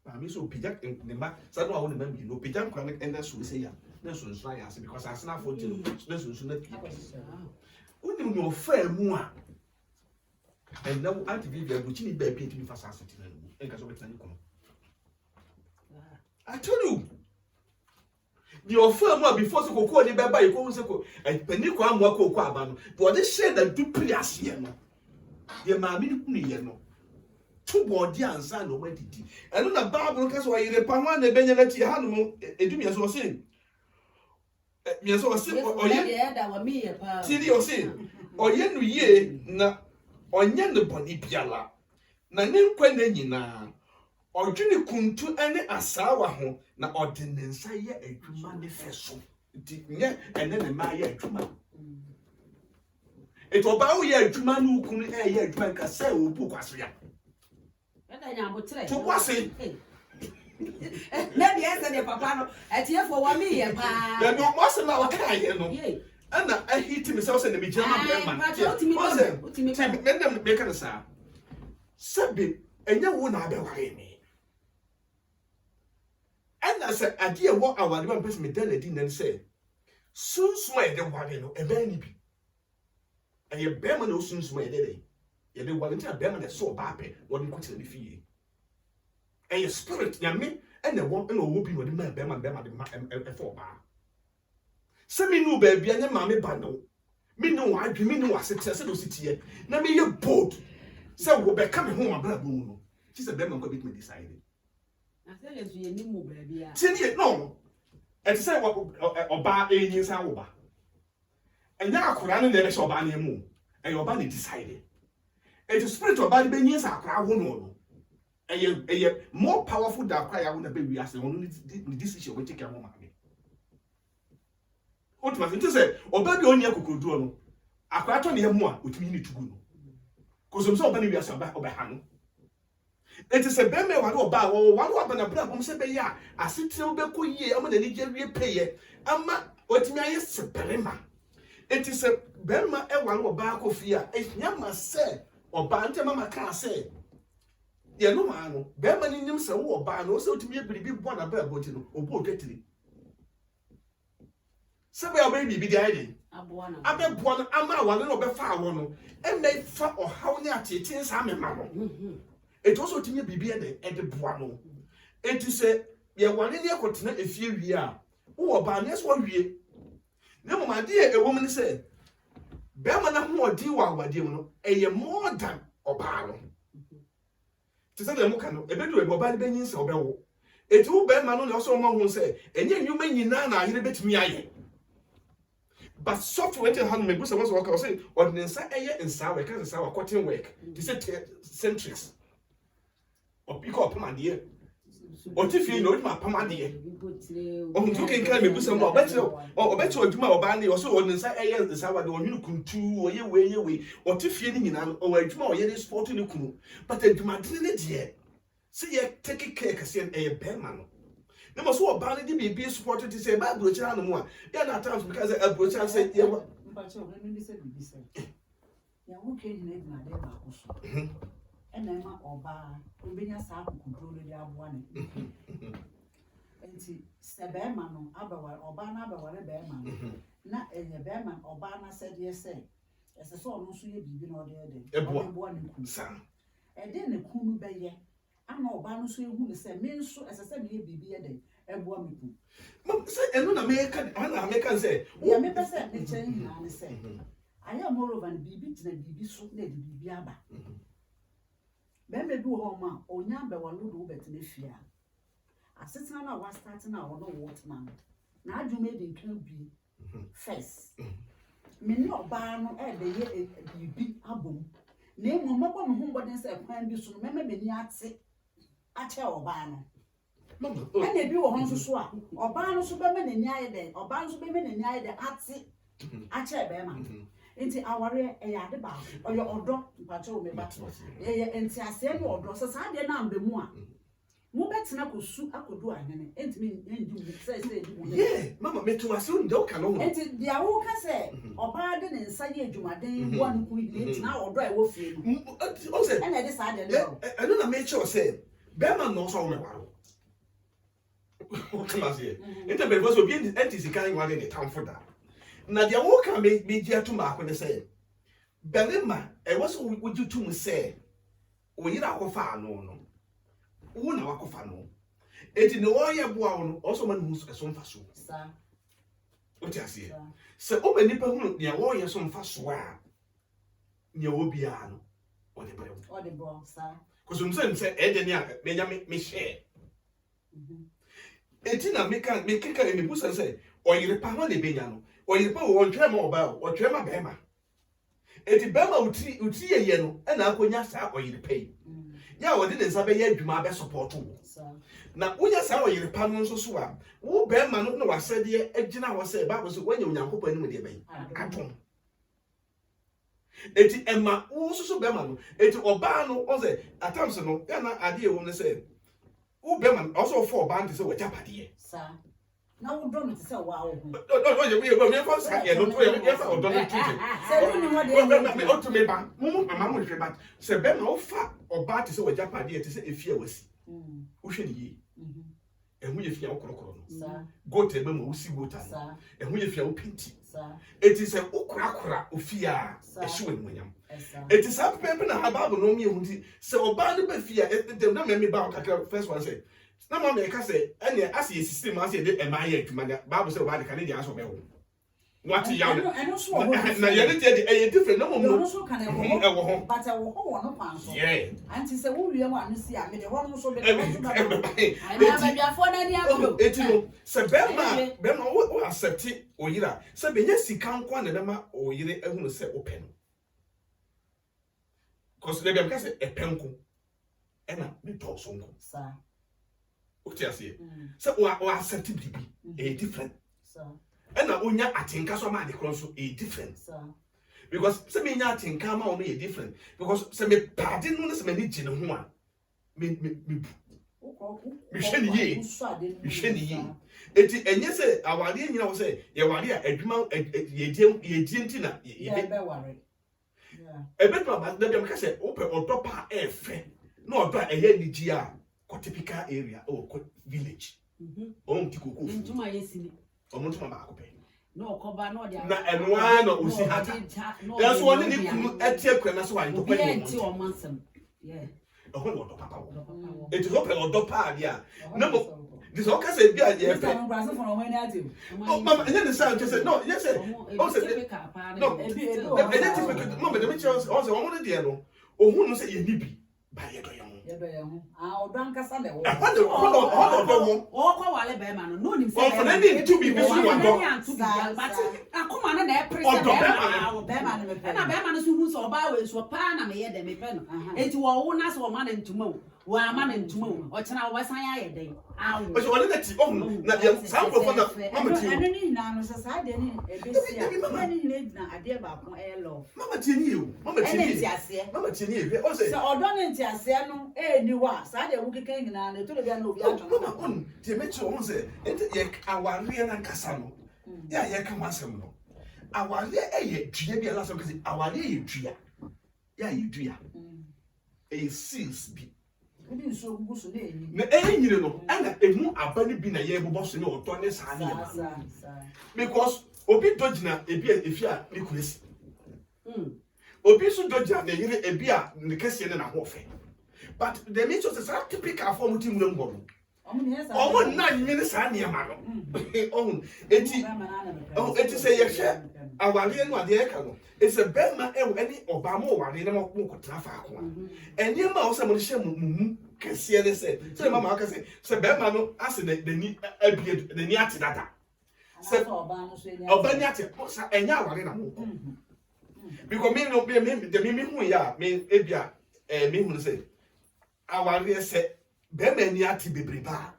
Ba mi so pija ne ma sa no awo ne ma mi no pija kwa na enda so se ya. Na nsonso aye ase because asena for ti na nsonso na pi. Unim no fa mu a. And now anti Vivian buchi ni ba pi ti fa sa aseti na mu. Enka so betani kono. I tell you, the offer more before so go ni beba you go say ko pani ko amwa ko abano but they share that do players here no ye ma mi ni ye no to body ansa no madidi eno na bible ka so yire pa ho na benya na ti ha no edumi so say mi so say oye da wa mi ye pa ti di o say oye no ye na onye no boni biala na ne nkwa na nyina Odwini kuntu ene asawa ho na ode ne nsa ye adwuma ne feso nti nye ene ne ma ye adwuma eto ba wo ye adwuma no kunu ye adwuma nka se obu kwaso ya eda nya botre to kwase na dia se de papa no etie fo wa mi ye pa na no mo se na o ka ye no ana ahiti me se o se na me jama be man o se me dem be ka na sa sabe enya wo na be ware me and I said, I dear what I want to person me tell it and say, soon swear the wagon, a baby. And your bearman no soon swear the day. You don't want to tell bearman that so bappy, one quick to be fee. And your spirit, yammy, and the one no whooping with the man, bearman, and 4 bar. Send me no baby, and your mammy bundle. Me no, I do me no success of city. Now me your boat. So we'll be coming home, a black moon. She's a bearman, could be decided. I tell you, you need baby. Tinie no. E say oba enyin san wo ba. Enya akura no na be so oba na mu. E oba na decide. It is spirit of body being yes, I cry one. A more powerful than cry. I want to be we as only this issue we take a woman. What must it say? Or baby only a could do. I cry on the more with me to go. Because I'm so many years about Obahano. It is a beme one about one weapon a problem say be ya. I sit till be cool ye, I'm the Nigeria payer. Ama what me is perima. It is a bema e one about fear. If Yama said or Banta Mama can't say. Dear no man, bema in him so or ban also to me a baby one about or both getting. Sabe our baby be the idea. I bet one ama one no be far one and make far or how near tins am mamma. It also to me be at the buano. It is a ye one in your continent a few years. Oh, barnes 1 year. No, my dear, a woman said, Bemana more dear what you a more than or barno. To say the Mokano, a bit of a bad benis or bell. A 2 Beman also among who say, and yet you may nana, I bit me. But software to hand me, Busa was what I say, or the inside air and sour, because it's our cotton work. This is centrics. Or pick up, my dear. Or if you know my pomadier. Oh, you can carry me with some more better, or better, or my bandy, or so on the side air, the sour, or you can two, or your way, or if you in an or a tomorrow, yet is 14 canoe. But then to my trinity yet. See, take a cake as a bearman. There must walk bandy be supported to say, my brother, and more. There are times because a brother said, yeah, but let me say, yeah, who came in my day, and then my oba, who being a sack control the one. And see, Sabemano, Abawa, Obana, Abawa, Bearman. Not a Bearman, Obana said, yes, say, as a song, no sooner be no there, a one son. And then the Kunu Bay, I'm Obana, who said, men so as I said, be a day, a woman. And when American say, yeah, me person, they change, and say, I am more of an BB to the BB so the BB Abba. Bembe do home, or Yamba will do better than fear. I sit on our starting out on the waterman. Now you made it can be first. Me no barn air the year a big album. Name on Mabon whom what is a plan be soon, remember me at say, I tell Obano. And they do a home to swap, or Barno Superman in Yade, or Barno Superman in Yade at say, I tell Bearman. Into our yard about, or your order, patrol me, but and say, I said, or drosses, I did not be more. More better than I could sue, I could do, and me, and you say, yeah, Mamma, me to assume, don't come on. And the Awoka say, or pardon and say, you my day, one who needs now or dry wolf. And I decided, I don't make sure, say, Bearman knows all my wow. What can I say? It was being the anti carrying one in the town for that. Now the Awoka made me dear to mark when they say, Belima, and what would you to me say? When you are far no. Una wakofano. Eti no oya buawono also man who's a son faso. Sir. What you say? So o many people who near oya son faso a near obiano or the boy. Or the boy, sir. Because some say Edenia me share. Etina make keka in the bush and say, or you repama de benyano, or you power or tremor about or tremor bema. Eti bema uti a yeno, and I could not say or you pay. Ya we didn't say ye dwuma be support wo na wonya sa wo yire pa no nso so a wo be ma no wa sede agina wo say ba so wonya onyankopɔ anim de ben atom eti emma wo so be ma no eti oba no o say atams no ya na ade wo no say wo be ma also for oba nti say wo japade sir na wo do no ti say wow no me for say ye no to ye fa odo no tutu say ni mo de me otu me ba mo mama mo hwe ba say be ma wo fa oba ti say wo japade ti say efia wasi wo hwe ni yi ehu ye fia wo korokoro no sir goat ebe mo wo si goat no ehu ye fia wo pinti sir eti say wo korakora ofia ehwe ni monyam eti say pepe na hababu no mi ehu ti say oba no ba fia dem na me ba kakra first one say na mama e ka say ene ase ye system ase de emaye adwuma da Bible say oba de kan dey aso be wo what ya na ye de dey different na mama no so kan e wo but e wo no pan so yeah anti say wo wie wa no si a me de ho no so be de ho so ba ba bia fo na ni akro eti no say be ma wo accept oyira say be nya sika nkwa na be ma oyire ehunu say open cause they be am say e penko e na me to so nko Sir. okay ase so o accept bibi e different Sir. e na onya atenka so ma de kron so e different Sir. because say me nya atenka ma o no e different because say me pade no se me ni gine ho a me eti enye se awade nyina wo se ye wade a adwuma ye die ntina ye be ware ebe to ba dem ka se ope odopa efe na odo a eye niji a ko typical area or village on ti kokoko ntuma yesini ntuma ba akopɛ no koba no dia na enwa na osi hata ya so oni ni kunu etie kwena so wa ntokwa ni mo nti o mansam yeah ho no odo papa wo eti ho pe odo pa dia na mo this all can say be a year. Mama, and then the sound just said, no, yes, no, Mama, the Mitchell also wanted the other. Or who say you need by your young. Our Branca Sunday. Hold on, all wale beman, no, him say, for any to be busy one dog. But I come on and I press Beman, and a Beman who's or bowels were pan and made them a pen. And to our owners or man and to move. Wa man and to move, or China was I a day. But you wanted that own, not the sample for the Mama. I don't need now, society, a dear about my love. Mama Tinu, Mama Tinu, Mama Tinu, also, or don't no, ni wa, Sadia Wuki and the two of them. The Mitchell say, our real and Cassano. Yeah, yeah, come on, some. Our real, Gia last because our real Gia. Yeah, you Gia. A six be. Na enyire no ana emu abani bi na ye bobo ne oto ne sa ne because obi dojina ebi efi a ne kuresi obi so dojina na yire ebi a ne kese ne na hofe but the nature is a typical form team no ngo omo na nyine sa ne ma no eti say ye hwe awale no ade eka no it's a bema e any obama wale na mo ko trafa ako enye ma o se mo hye mumu kese ne se mama aka se bema no ase the ni abie the ni ate dada se obani ate sa enye awale na mo ko because me no me hu ya me ebia me hu se awale se bema ni ate bebreba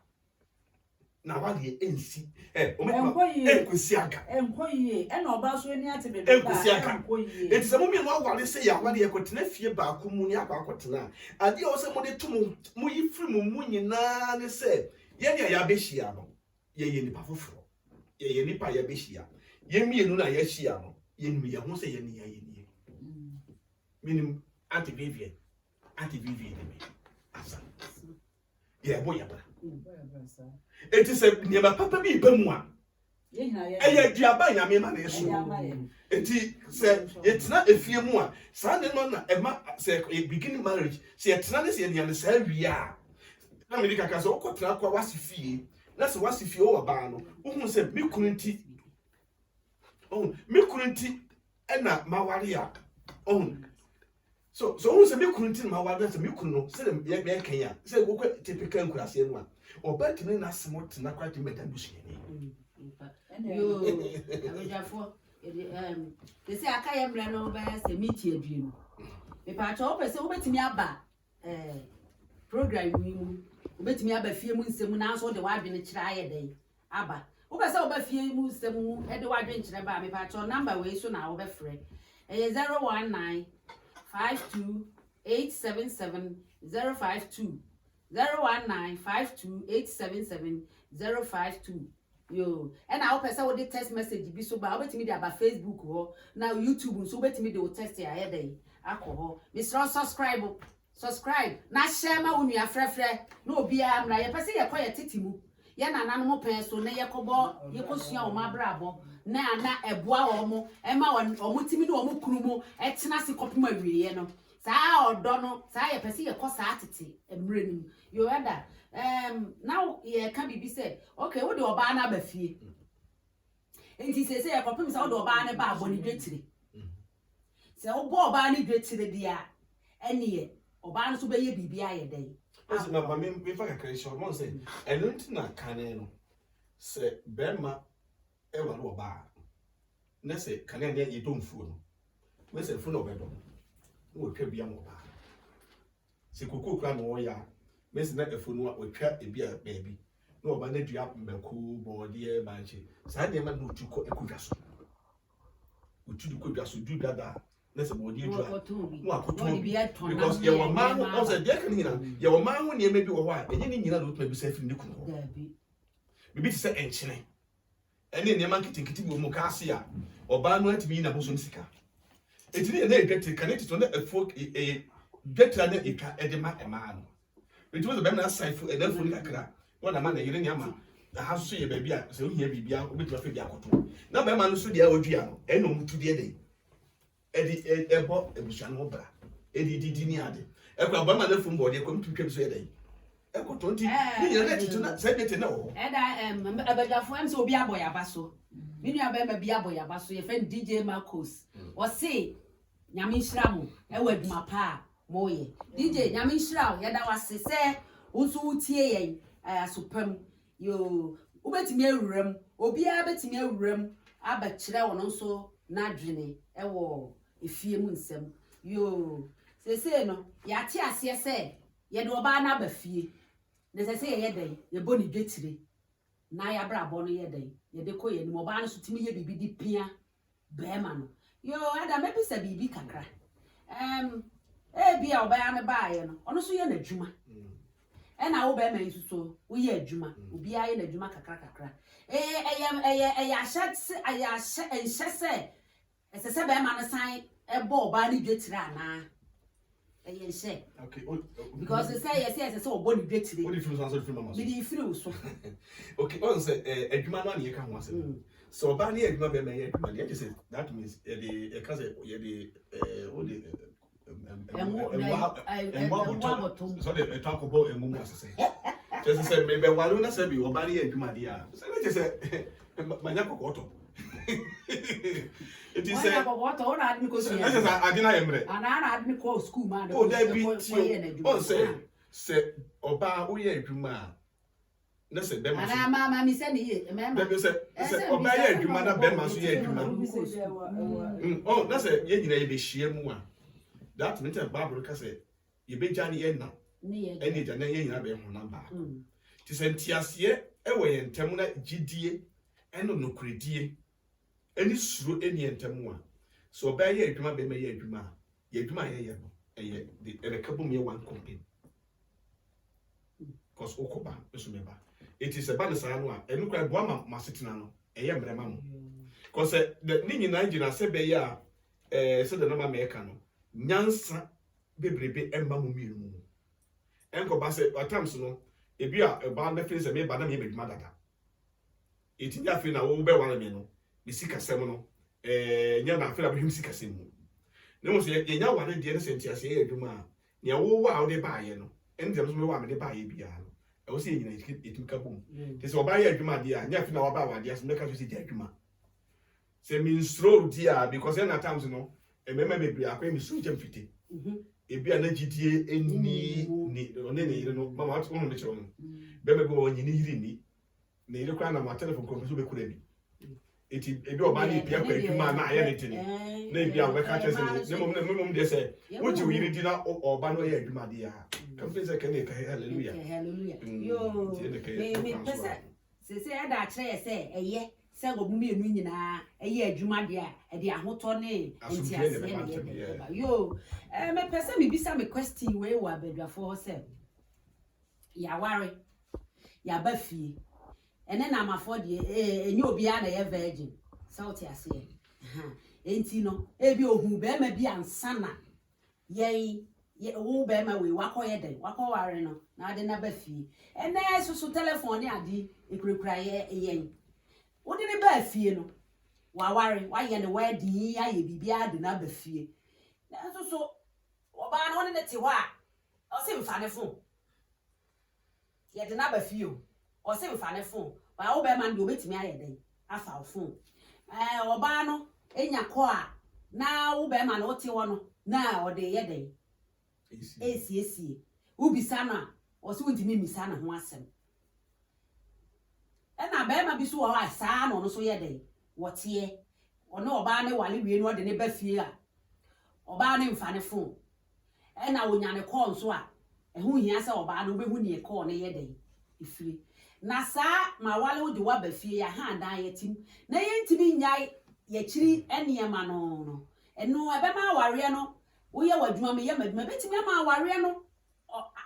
na wale ensi enkwesi aga enkoyi e na oba so ni ate bebe enkwesi aga enti se mo mi no awale se ya wale ekotena fie ba ko mu ni aba akotena ade o se mo de tum mo yi firi mu nyina ne se ye ne ya behia no ye nipa foforo ye nipa ya behia ye mienu na ya hia no ye nimi ye ho se ye ne ya ye ni minim anti Vivian me asa ye boya bra it is a near papa be bemwa. Aya diaba yame ma na so. Enti say it's not a few more. Sunday no na say beginning marriage. Say etna ne say ne say wia. Na me dika ka so okotra kwa wasifie. Na se wasifie o ba no. Uhun say me kununti. Oh, me kununti e na maware ya. Oh. So who say me kununti ma ware say me kunu say ye kan ya. Say go typical nkurase no a. Obetini na smart na kwati metabushi ni yo abejafo they say aka ye mre no be say meet aduenu me pa cha opese obetimi aba program mu obetimi aba fie mu nsem na so de wadwene kira aye den aba obese oba fie mu nsem e de wadwene kira ba me pa cha number we so na obefre 019 52 877 052 01952877052 yo and I hope say we dey text message bi so ba obetimi dey about Facebook ho na YouTube so obetimi dey text ya here dey akọ Mr. subscribe na share ma wonu afrefre na obi amra ye pese ye koye titimu ye nananom mo pen so na ye kobo ye kosua o mabrabo na eboa wo mo e ma wo timi no wo kurumo e tena se kopema wiye no saa odo no saa ye pese ye ko saa tete emre nim yo eda now ye can be say okay wo de oba na ba fie enti se ye kopem sa wo de oba na ba aboni dwetire se wo bo oba na dwetire dia ene ye oba no so be ye bibia ye den ase na me fa kakra show mo say eno ntina kane no se bema e wa no oba na se kane ne ye domfuo no we se fu no bedo wo twa bia mo ba se koko kra no ya mesi na efo no otwa ebi a baabi na oba na dua mako bode banche saa de ma no tuko ekudwa so otudu kodwa so du dada na se bode dua no akoto because ye wo ma ho say de kan nyina ye wo ma ho ne ma bi wo ho a enye ni nyina no tuma bi sa firi ne kunu ho bibi ti se enchene ene ne ma kitinkiti bi mu ka ase a oba no atimi na boso nsika etini na edwete kaneti to na efo dwetra na etwa edema ema no enti wo be na saifu enafo ni kakra wona ma na yire ni ama ha so ye baabi a se ohia bibia obetuma fa bi akoto na be ma no so dia odua no eno mutu die de edi ebo ebusua no bra edi didi ni ade ekwa ba ma na fum bode kom twetwem so ye de ekoto nti ni yire na titu na se bete na wo eda abadafo am so obi aboya baso minu abema bi aboya baso ye fen DJ Marcos o se nyame nhira mo e waduma pa moye DJ nyame nhira ye da wase se unso utie yen asopam yo ubetimi awuram obi a betimi awuram abakire wono nso na dwene e wo efie mu nsem yo se no ya ti ase se ye de oba na bafie ne se ye den ye boni dwetire na ya bra bo no ye den ye de ko ye ni oba no so timi ye bibi di pia bema no yo ada mebi se bibi kakra bia oba ya ne ba ye no ono so ye na dwuma na wo bema nsuso wo ye adwuma obi aye na adwuma kakra enhyese esese bema no san ebo oba ni dwetire ana enhyese okay because they say yes obo ni dwetire what if you answer the film me di firi so okay on say adwuma no na ye ka ho ase so oba ni adwuma bema ye adwuma dey just say that means the cause ye the all the so the talk about emu asese just say me be walu na say bi oba ni adwuma dey a so just say manya kokoto it is say kokoto ona admi ko si just say adina emre ana admi ko school man oh dey bi on say oba wo ye adwuma na say be ma ana mama mi say ni ye mama be say oba ye adwuma na be ma so ye adwuma oh na say ye nyina ye be hia mu a that means the Bible can say ye be jani ye na eni jana ye nyina be ho na ba ti se ntiase e we ntem na gidie eno nokredie eni suro eni ntem a so oba ye adwuma be ma ye adwuma ye no eye the rekabum ye one company cause okoba eso meba it is a balance anu a enu kwa boa ma setina no eye mrema mo cause the ni nyina gina se be ya so the number make no nyansa bebrebe emma mu mienu mu enko ba se at times no ebi a ba na feel se me ba na me beduma dada eti ya feel na wo be wan me no be sika sem no nya na feel abehim sika sem mu ne mo se ye nya wan de ne sentiase ye adwuma ne wo wa wo de ba ye no en dem so me wa me de ba ye bia no e wo se ye nyina etim ka bom te se oba ye adwuma de a nya feel na wa ba wa de so me ka so se di adwuma se min stroll dia because at times no emema bebre akwa mi su jam fiti ebi ana gidie eni ni one ne yire no mama what ono ne chero no be me go nyini yiri ni ne yire kwa na ma telephone ko so be kura bi eti ebi oba ni pia kwa adwuma na aye ne tini na ebi a we ka chese ne mom de say woji yiri di na oba no ye adwuma de ya kan fe say kan e ka hallelujah yo me pesa se ada akire say eye se go mu enu nyina eye adwuma de a e de ahoto ne entiase ne yo me pesa me bisa me question we wa badwafo se ya ware ya ba fie ene na amafo de enye obi a na ye virgin south ase enti no ebi ohu be ma bi ansana ye wo be ma we wakoye den wakoware no na ade na ba fie ene susu telephone ade ekurekura ye wodi ne ba fie no waware waye ne wadi aye bibia de na ba fie na so oba na woni ne te ho a o se mfa ne fo ye de na ba fie o se mfa ne fo wa wo be ma ndo obetimi aye den afa fo oba no enya ko a na wo be ma na o te wo no na o de ye den esi ubisa na o se wontimi misa na ho asem na be ma bi so wa saa no so ye den wote ono oba ne wale wie no de ne ba fie a oba ne mfa ne fo na wonya ne call so a ehu hia se oba no behu ne call ne yeden ifiri na saa ma wale wo de wa ba fie ya ha dan yetim na yentimi nyai ye chiri enema no eno ebe ma aware no wo ye wadwuma me ye madwuma betimi ama aware no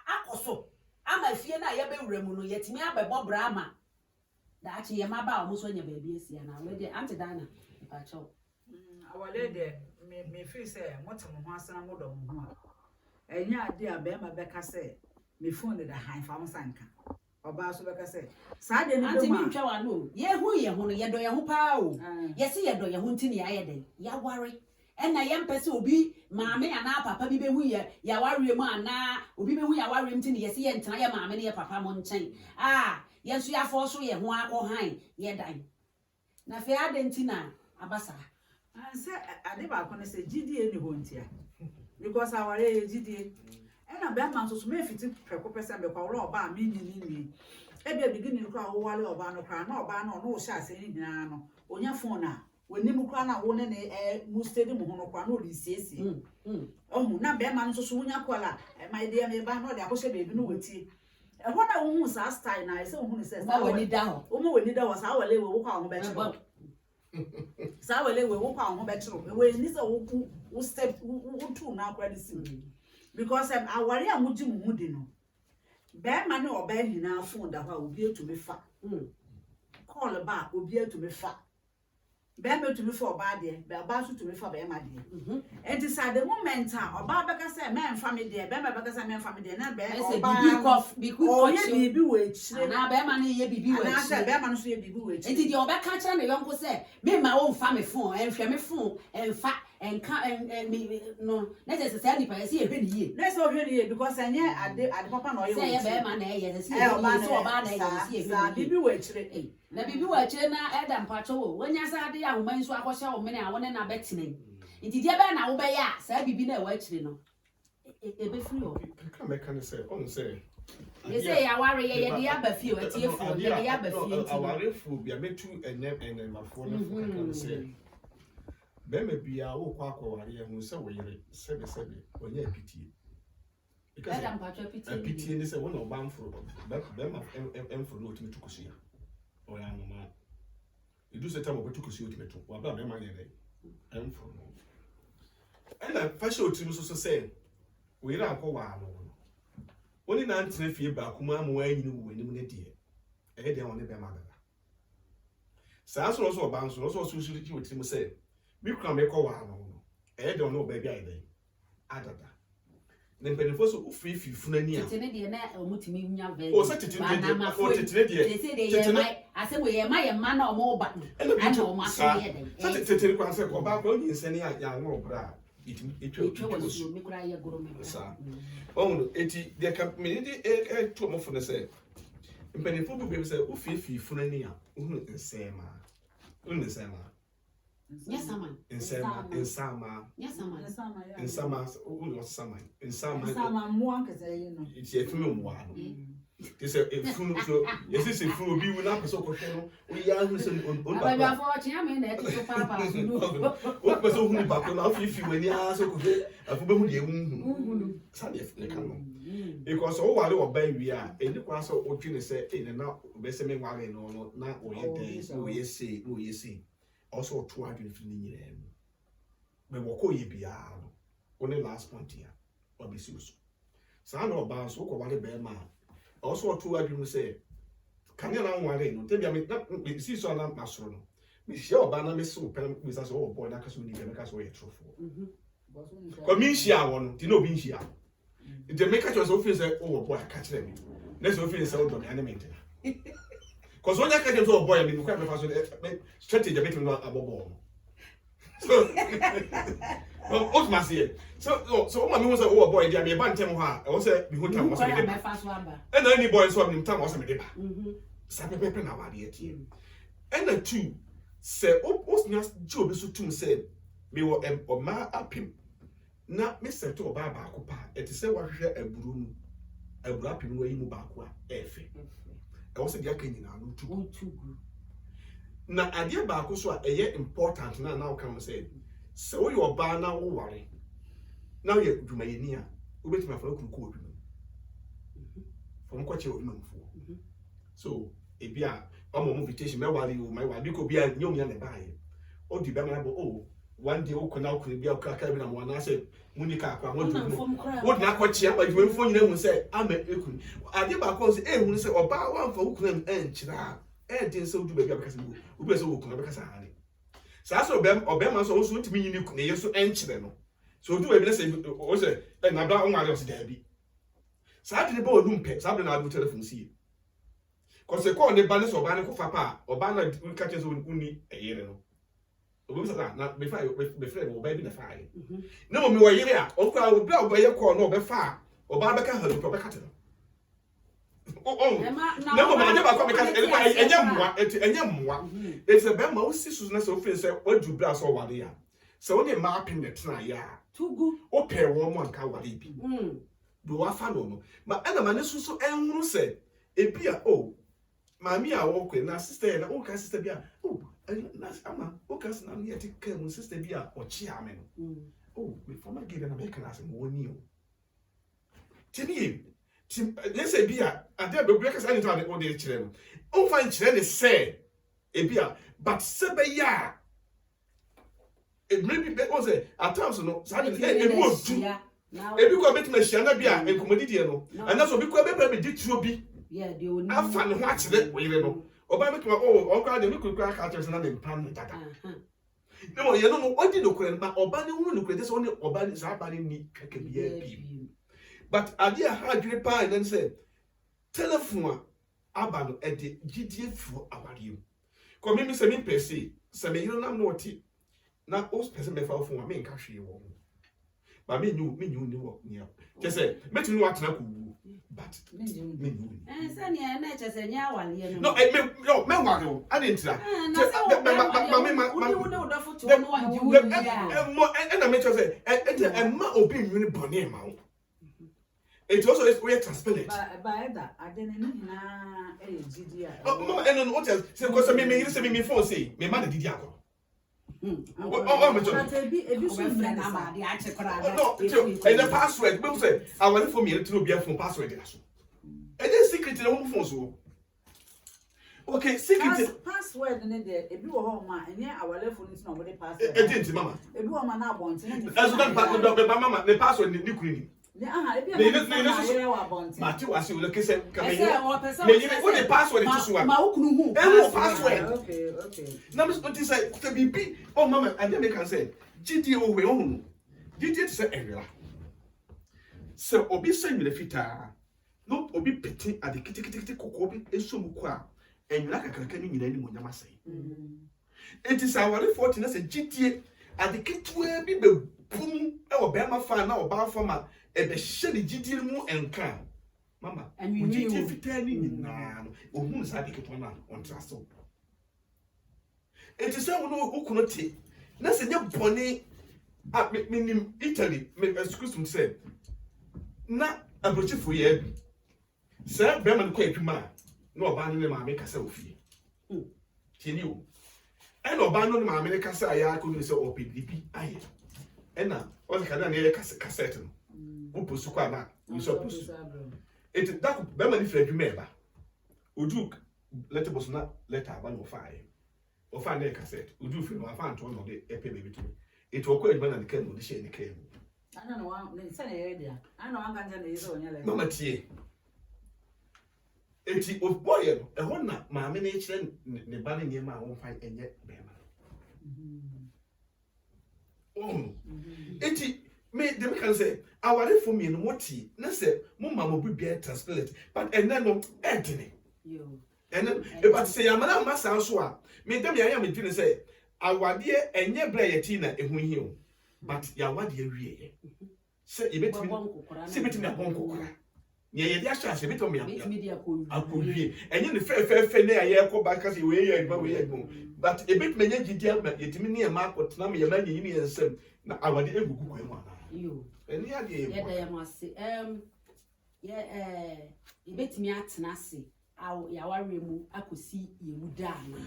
akoso ama fie na ye bewura mu no yetimi abebo bra ama da achi ye ma ba o so nya ba bi esia na we de anti dana pa cho awale de me feel say motem ho asana modom ho a enya ade a be ma beka say me phone da han fa sanka oba so beka say sa de no anti mi ntwa wa no ye ho no ye do ye ho pa o ye se ye do ye ho ntini aye den ya ware ena ye mpese obi maame ana papa bi behu ye ya ware mu ana obi behu ya ware ntini ye se ye ntena ye maame ne ye papa mo nchen ye nso ya fo so ye ho akọ han ye dan na fe ade ntina abasa say ade ba ko ne say gidie ni ho ntia because aware ye gidie ena be ma so so me fiti preko pese be kwa woro oba mi ni e bia beginning kwa wo wale oba no kwa na oba no no sha ase ni nyina no onya phone a woni mu kwa na wo ne mu steady mu ho no kwa no ri siesie ohu na be ma no so wonya kwala my dear me ba no de akose be bi no wetie e ho na wo hu sa style na e se wo hu ni se sa woni da ho wo mo woni da ho sa wale wo kwa ho be chiro sa wale we wo kwa ho be chiro we ni se wo step wo tu na akwa di si because aware a muji mu hu di no be ma ne oba nyina phone da ho obi etumi fa call ba obi etumi fa be ma etumi fa oba de be aba so etumi fa be ma de and is at the moment oba beka say me enfa me de be ma beka say me enfa me de na be oba bi quick ye bibi we chire na be ma ne ye bibi we na say be ma no so ye bibi we chire enti de oba ka kire ne yonko say me ma wo mfa me phone enhwe me phone enfa enka no na just say nipa say ehwe ni ye na say ohwe ni ye because anye ade papa na oye say ye be ma na ye say oba na ye say ehwe bibi we chire na bibi wa chire na eda mpacho wo wonya sa ade ya homa nso akosha wo mene a wone na betene enti de be na wo be ya sa bibi na wa chire no ebe free o can say on say ye say ya ware ye de ya ba fie o tie fu ye de ya ba fie enti aware fu bia metu enem mafo no fu can say be me bia wo kwa akware ye hu se wo yere sebe onye apitie because eda mpacho apitie ni se wo na oba mforo be ma emforo no tumi tukusia o ya mama idu se tamo betukusia o tumi tu wa ba be ma ye dey emforo no ela fashion o tumi so say wo yere akọ wa no oni na ntene fie ba kuma mo anyini wo anim ne de e de won ne be ma baba saa so oba nso so ki o timi say mi kra me kọ wa no e de won no ba bia ide adada ne mpelifo so ufifi funani a tete ne de na omutimi nya ve o se tete ne de o tete ne de tete ne ase we ye ma na omo ba ana omo aso ye de tete kwa se ko ba ko yin sani a ya nwo bra etwa wasu mi kura ye goro me sa o eti de ka me de to mo fune se mpelifo bu be se ufifi funani a unu nsema yes saman insama mo anka say you know iti efunu mo ano tese efunu so yesi efunu obi wu na peso ko hwe no o ya hu se on ba ba fo chia me na eti to papa so no o peso hu ni ba ko na fifi wani a so ko hwe afu be hu de hu sa de efunu ka no because o wale oba wi a eni kwa so o twine se eni na be se me wale no na o ye de o ye se also to adwene fi ni nyina mu me woko ye bia no only last point here obisi uso sa na oba so ko wale be ma also to adwene say kan ya na wale no te bia me si so na masoro no me hia oba na me so pe me sa so o boy na ka so ni be me ka so ye trofo ko mi hia won ti no bi hia de me ka so fi say o boy ka kire me na so fi say o do me animate because when you catch them boy, I mean, quite a strategy between abobo. So, what must say? So, my was a boy, they are a bantam. I was a behold time was a and any boy so in time was a deba. Sabe pepper now, dear team. And the two say, oh, what's not Joe Bessutum said, me or ma up him. Not Mr. to Baba Copa, it is a wash a broom, a wrapping way in Bakwa, Effie. I was a jacking in too na ade ba ko so a eye important na now come say so you ba na wo ware now you dwumayeni a obetuma fa ku ku odwuma from kwache o manfo so ebia omo invitation me wale o my wa biko bia nyom ya ne bae o di be ma bo o one day o kona o kona bia o kaka bi na mo na say munika akwa mo du wo di akwache aba di manfo nyina hu say ama ekun ade ba ko say hu say oba wa mfa wo kuna enchira din say odu ba bia bekasa wo obi say wo kuna bekasa hane sa so obema so so ntimi nyini kuna yeso enchire no so odu ba bi na say o say na bra o ngare o say da bi sa de ba onum pe sa de na adu telephone si cause ko ne ba ne so ba ne ko fa pa oba na ka che so uni eyere no obi sa na me fa be friend oba bi na fa ye na mo me wo yere a o kwa obi a oba ye ko no oba fa oba be ka ha do be ka te no na mo ma je ba ko be ka enye mwa it's a be ma o si so na so fe say wadu bra so wade ya so woni ma pin net na ya tugu o pe wo mo nka wade bi do wa fa no ma ana ma ne so enhuru se ebia o mami a wo kwe na sister na o ka sister bia o na ama o ka na ye ti ka mu sister bia o chi ame no o me former gave na me kana se mo ni o tini yes bia ade be break say anytime o dey kire no o fa nkire ne say ebia but se be ya maybe be o say at times no say e mo du ebi ko betima hia na bia enkomodidie no ana so bi ko be be di tuo bi they will afa ne ho akire oyire no oba betima o kwa de mikukura ka akire na ne pam ne dada ne mo ye no odi no kure na oba ne hu no kure so ne oba ne sa ba ne ni kaka bia bi but idea ha dwere pa and then say telephone aba no e de gidie fu awariam ko me se me pese se me yiro na no oti na o pese me fa phone me nka hwe wo ba me nyu ni wo ni je say metu ni watena ko wu but me nyu say ne na je say nya awale no me wale o ade ntira na me say e ma obi nyu bone ma o it also is we transparent ba that adene ni na gidia mama no what else say because me phone say me ma na didi akọ ebi so friend ama de ache kora no and the password me say I want for me to know be phone password na so and then secret na phone so okay secret password ne de ebi wo ho ma enye awale phone na mo de password e didn't mama ebi wo ma na abonte na ni so that password mama the password ni kuri Mati wasi ule kese kamenye. Menye wo the password to so ma ukunu hu. Password. Okay. Na me so say to be oh mama and they can say GD o we ohun. GD say enwela. So obi say nwele fita. No obi peti ade kitikiti kokko obi esomu kwa enwela kakraka ni nyina ni monyama sai. It is our 14 na say GD ade kitwe bi be pum e wo be ma fa na oba fa ma e be hye ni gidie mu enka mama gidie fita ni nyina no ohun sa de ketwa na on trust so it is say wo okuno te na se nye bone a minim Italy me excuse me say na abrochifo ye bi say be ma ko adwuma na oba ne ma me kasa ofie tieni o and oba no ma me kasa ya ko ni say o PDP aye ena o ka na ne cassette no o posu kwa na you so posu it that be ma ni fra adwuma e ba odu letter boss na letter aba no fire o fa na cassette odu fi no afa anto no de epe baby to it wo kwa adwuma na de no de share ni kan ana no wa ne se na ye dia ana wa kan je na yeso onya le mama tie eti of boy no e ho na ma me na e kire ne ba ne niam a won fa enye be ma eti me dem kan say aware for me no moti na say mo mama bi be transparent but enne no edene yo enne but say amana masa so a me dem ya me dwene say awade enye bra yeti na ehu hi o but ya wade awie say ebetimi say betimi abonkokora ye dia sha say betimi akowie enye ne fe na ya ko ba ka say we ya we ya but ebetimi nya gidia ma yetimi ne ma akotena me ya ma nyi ne ensem na awade egugu kwa mu ana yo eni ade e ye da ya mase ebetimi atena se ya ware mu akosi ye mu da na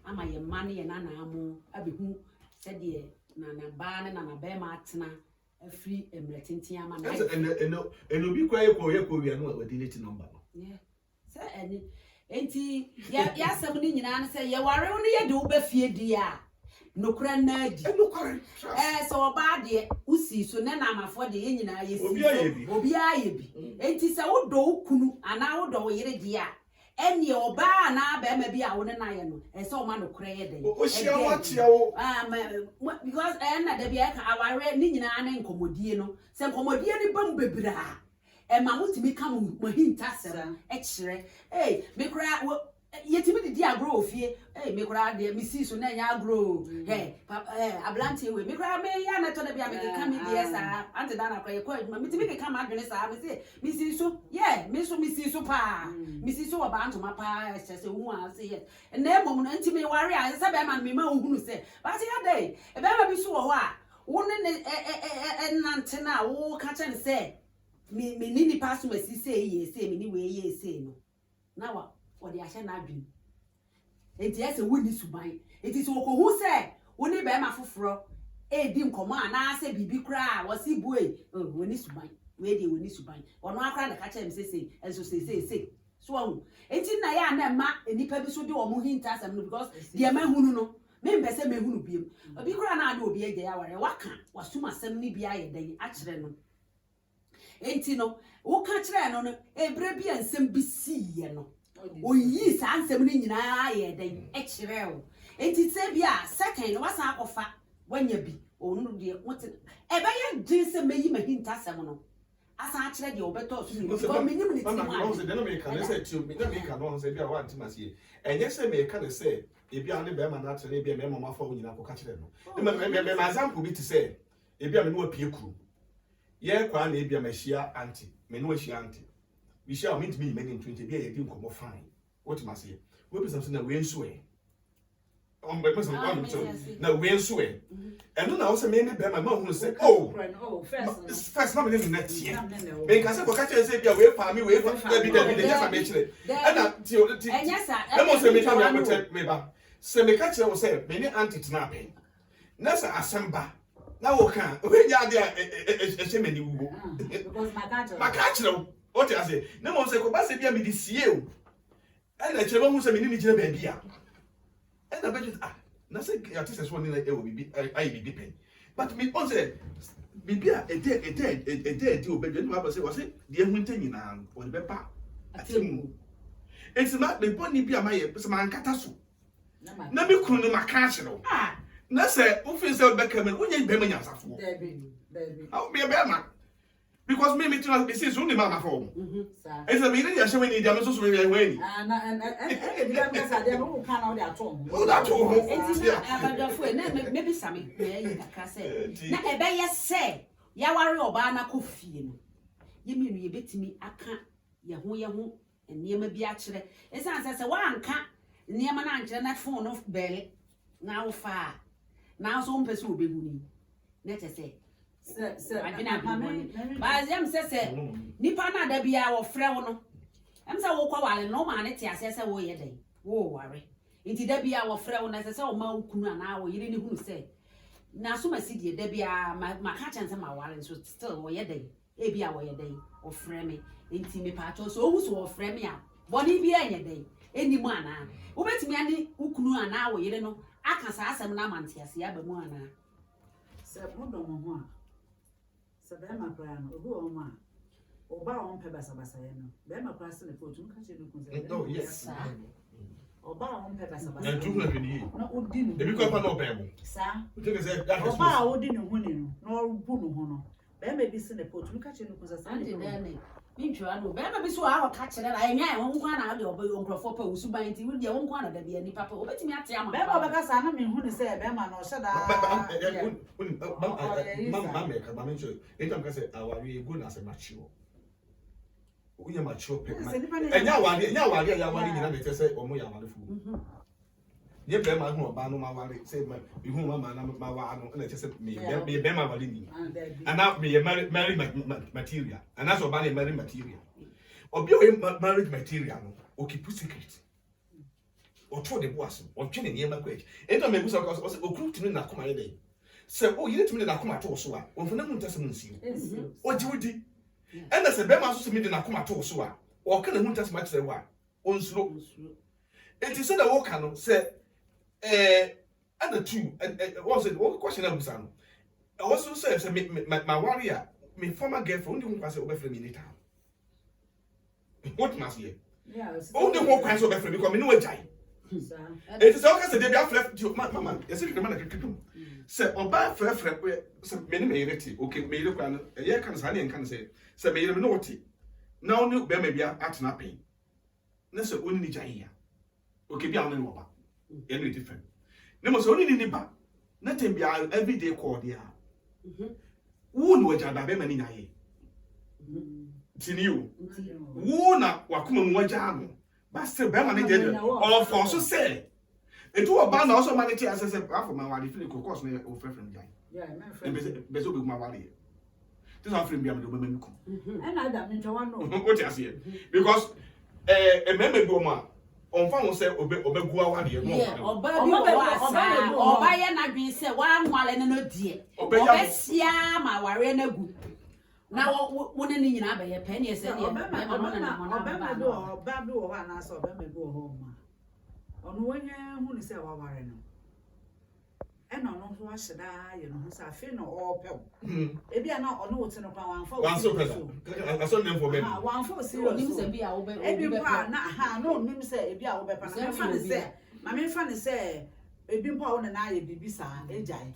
ama ye ma ne ye na na amu abehu se de na na ba ne na na ba ma atena free emretinti ama na and obi kwa ye wi anu wa delete number no yeah say any enti ya sam ni nyina na say ye ware no ye de wo ba fie di a nokura na di so oba de usi so na na amafo de ye nyina ye si obi aye bi enti say wo do ukunu ana wo do wo yire di a eni oba na ba ma bi a wo na ye no say o ma nokura ye de o hia watia wo because na da bi e ka aware ni nyina na nkomodie no say nkomodie ni bam bebira ma mutimi kam mahinta sera kire me kura yetimi didi agro ofie me kura de misi so na nya agro ablanti we me kura me ya na to da bia me kam die sa ante da na kwa ye kwa mitimi ke kam adwene sa me se misi so me so misi so pa misi so ba antoma pa se hu a se ye na emom no ntimi ware a se be ma me ma ohunu se ba se ya dai e be ma bi so wo ho a wo ne nante na wo ka chen se me nini pass me si say ye say me ni we ye say no na wa de ahye na adwin enti ese woni suban enti so ko hu say woni be ma foforo di nkomo ana se bibi kra wo si bue woni suban we de woni suban ono akra na ka che me say enso say so hu enti na ya na ma enipa bi so de omo hinta asem no because de ma hunu no me mbese me hunu biem obi kra na ade obi eje ya ware waka wasuma asem ni bia ye dan a kire no enti no wo ka kire no no ebre bi ansem bi siye no oyi sa ansem ni nyina ye den e kire wo enti se bia second no wasa akofa wanya bi onu de wote e be ye din se meyi mahinta asem no asa kire de obeto so ni ko menyim ni ti ma no se de no me ka say ti me na me ka no say bia wa antimasie enye se me ka ne say ebi ane be ma na kire ebi me mama fa wo nyina ko ka kire no me ma example bi ti say ebi ame no apie kuru ye kwa na ebia machia anti me no ahia anti we share meet me many 20 bia ye di nkomo fine what must say we be something na we nso e on be person one so na we nso e and na also me be ma hu say first na me net here me can say ko ka say bia we fa me we fa bi da just me kire and na ti enyasa e mo say me ka me ba say me ka kire wo say me ni anti tna pen na sa asamba na wo kan we nya de e mani wugo because makachiro o te ase na mo se ko ba se bia me di sie o e na chebe hu se me ni gina ba bia e na budget na se ya te se so ni na e wo bibi ai bibi pen but me on se bibia e de o be de no ba se wo se de hu ntanyi na o de be pa atemu enti ma me boni bia ma ye se ma nkata so na me kunu ni makachiro na say o feel say back me onye be manya safo David how me be ma because me try be say so ni mama for sir e say me dey share we dey am so we we and e be am say dey no kan na o dey atom o da to ho enti na abadafo na me bi same na yi kakra say na e be ye say ya ware oba na ko fie no ye me no ye betimi aka ye ho enema bi a kire e say wa anka enema na ankire na phone no bele na wo fa na so mpese obehuni na te say adwena ba zem se nipa na da bia wo frɛ wo no em se wo kwa wale no ma ne te ase se wo ye den wo ware nti da bia wo frɛ wo na se wo ma wo kunu ana wo yire ne hunu se na so masidie da bia ma ka chense ma wale so still wo ye den e bia wo ye den wo frɛ me nti me pa cho so owu so wo frɛ me a boni bia enye den eni mu ana wo betimi ane wo kunu ana wo yire no aka sa asem na mante ase aba mu ana se mo do mo ho a se be ma kra no obi o ma oba o mpe basa ye no be ma kra se ne fotu nka che no kun se oh yes oba o mpe basa na tu na bini na odi no e bi ko pa no be mo sa o te ke say that is oba o di no ho ni no na o bu no ho no be ma bi se ne fotu nka che no kun se sa ande ne Intro no be ma bi so a ka kire na enya ho nkwa na de obrofo pa usuban nti wo de ho nkwa na da bia ni papa obetimi ate ama be ma be ka sa na me hu ni se be ma no hye da mama me ka ba me show anytime ka say awari go na say mature unya mature pe enya wari ya wari nyina me te say omo ya wari fu ye be ma hu oba no ma wari say me hu mama na ma wa no na te say me be ma wari ni ana me marry material ana so ba na marry material obi o marriage material no o keep secret o tro de boas o twene ne ma kwa anytime me busa o say o group timi na koma ye dey se o yire tumi de na koma to so a onfuna mu ntasem nsi o jiwudi Yeah. ena se be ma so se mi de na koma to so a o ka na mu ntasem a kire wa onsuro enti se na wo ka no se and two was it what question I was on also says my warrior my former girlfriend only one say obefre me later what must you only one question obefre because me no agai it is okay say dey be afre mama you see the man that kick say oba frefre say me me ireti okay me ire kwa no e kan say na kan say me ire me no wote na onu be ma bia atena pen na say oni ni jai ya okay bia onu ni oba any different na mo so oni ni ba na tembia everyday call dia wo no waja ba be mani na ye tini you wo na wakoma mu waja no ba still be mani dey or for so say etu oba na also mani ti asese afọ ma wali feel ko course na o frefrem jai my friend be so be ma wali this one frame bia me do be mami ku and Adam ncho wa no what you say because ememe bi o ma onfa won say obegu awade e no oba bi oba ye na dwen say wa nwale ne no die oba sia ma ware na gu na wo ne ni nyina ba ye pe ne say oba bi wo wa na so oba me bi wo ho ma onu wanya hu ni say wa ware no e no no ho aheda ye no ho sa fe no o pe e bia na ono wote no kwa wanfa wan so pesa aso nem for me wanfa serious nim say bia wo be e bi pa na ha no nim say e bia wo be pa na me fa ni say e bi pa wo na aye bibi sa e jai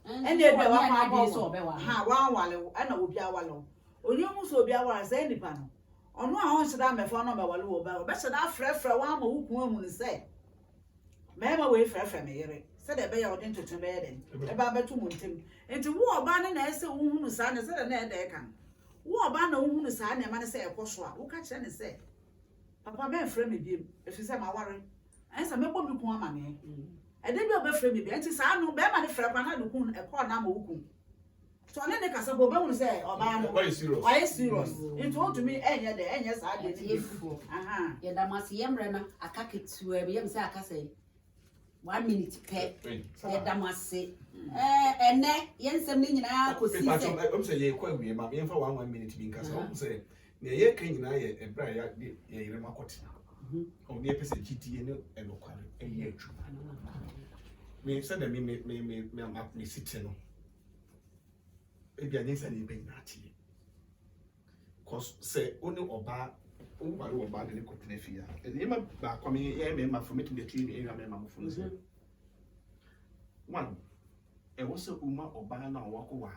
ene e be wa ma so be wa ha wa wale e na obi awale oni omu so obi awale say nipa no ono a ho heda me fa no be wale wo be heda frefre wa ma wo ku amu ni say me ma we frefre me yere said the bear wouldn't to bed about better mountain. And to war banner, I say, who son is a net they can. War banner, who is son, a man say a poshwa, who catch any say. Papa, man, friend me, if you say my worry, and some people be poor money. And then you'll be free me, and it's I know better than friend, and I look a poor number who. So I let the castle go say, or man, why serious? It told to me, and yes, I did. Yeah, that must be Emrena, a cacket to a young say. 1 minute pe damase ene yensem ni nyina ko si se o say ye kwa wie ma ye fa 1 minute bi nka so o say na ye kan nyina ye ebra ya ye yire makoti o ne pese giti ne enokware ye atwu me say da me site no e bia nyensa ni be nyina tie cause say oni oba wari oba de ne kotene fia e ma ba kwa me ye me ma for me to the tree e me ma mo fun say one e wo se uma oba na wo ko wa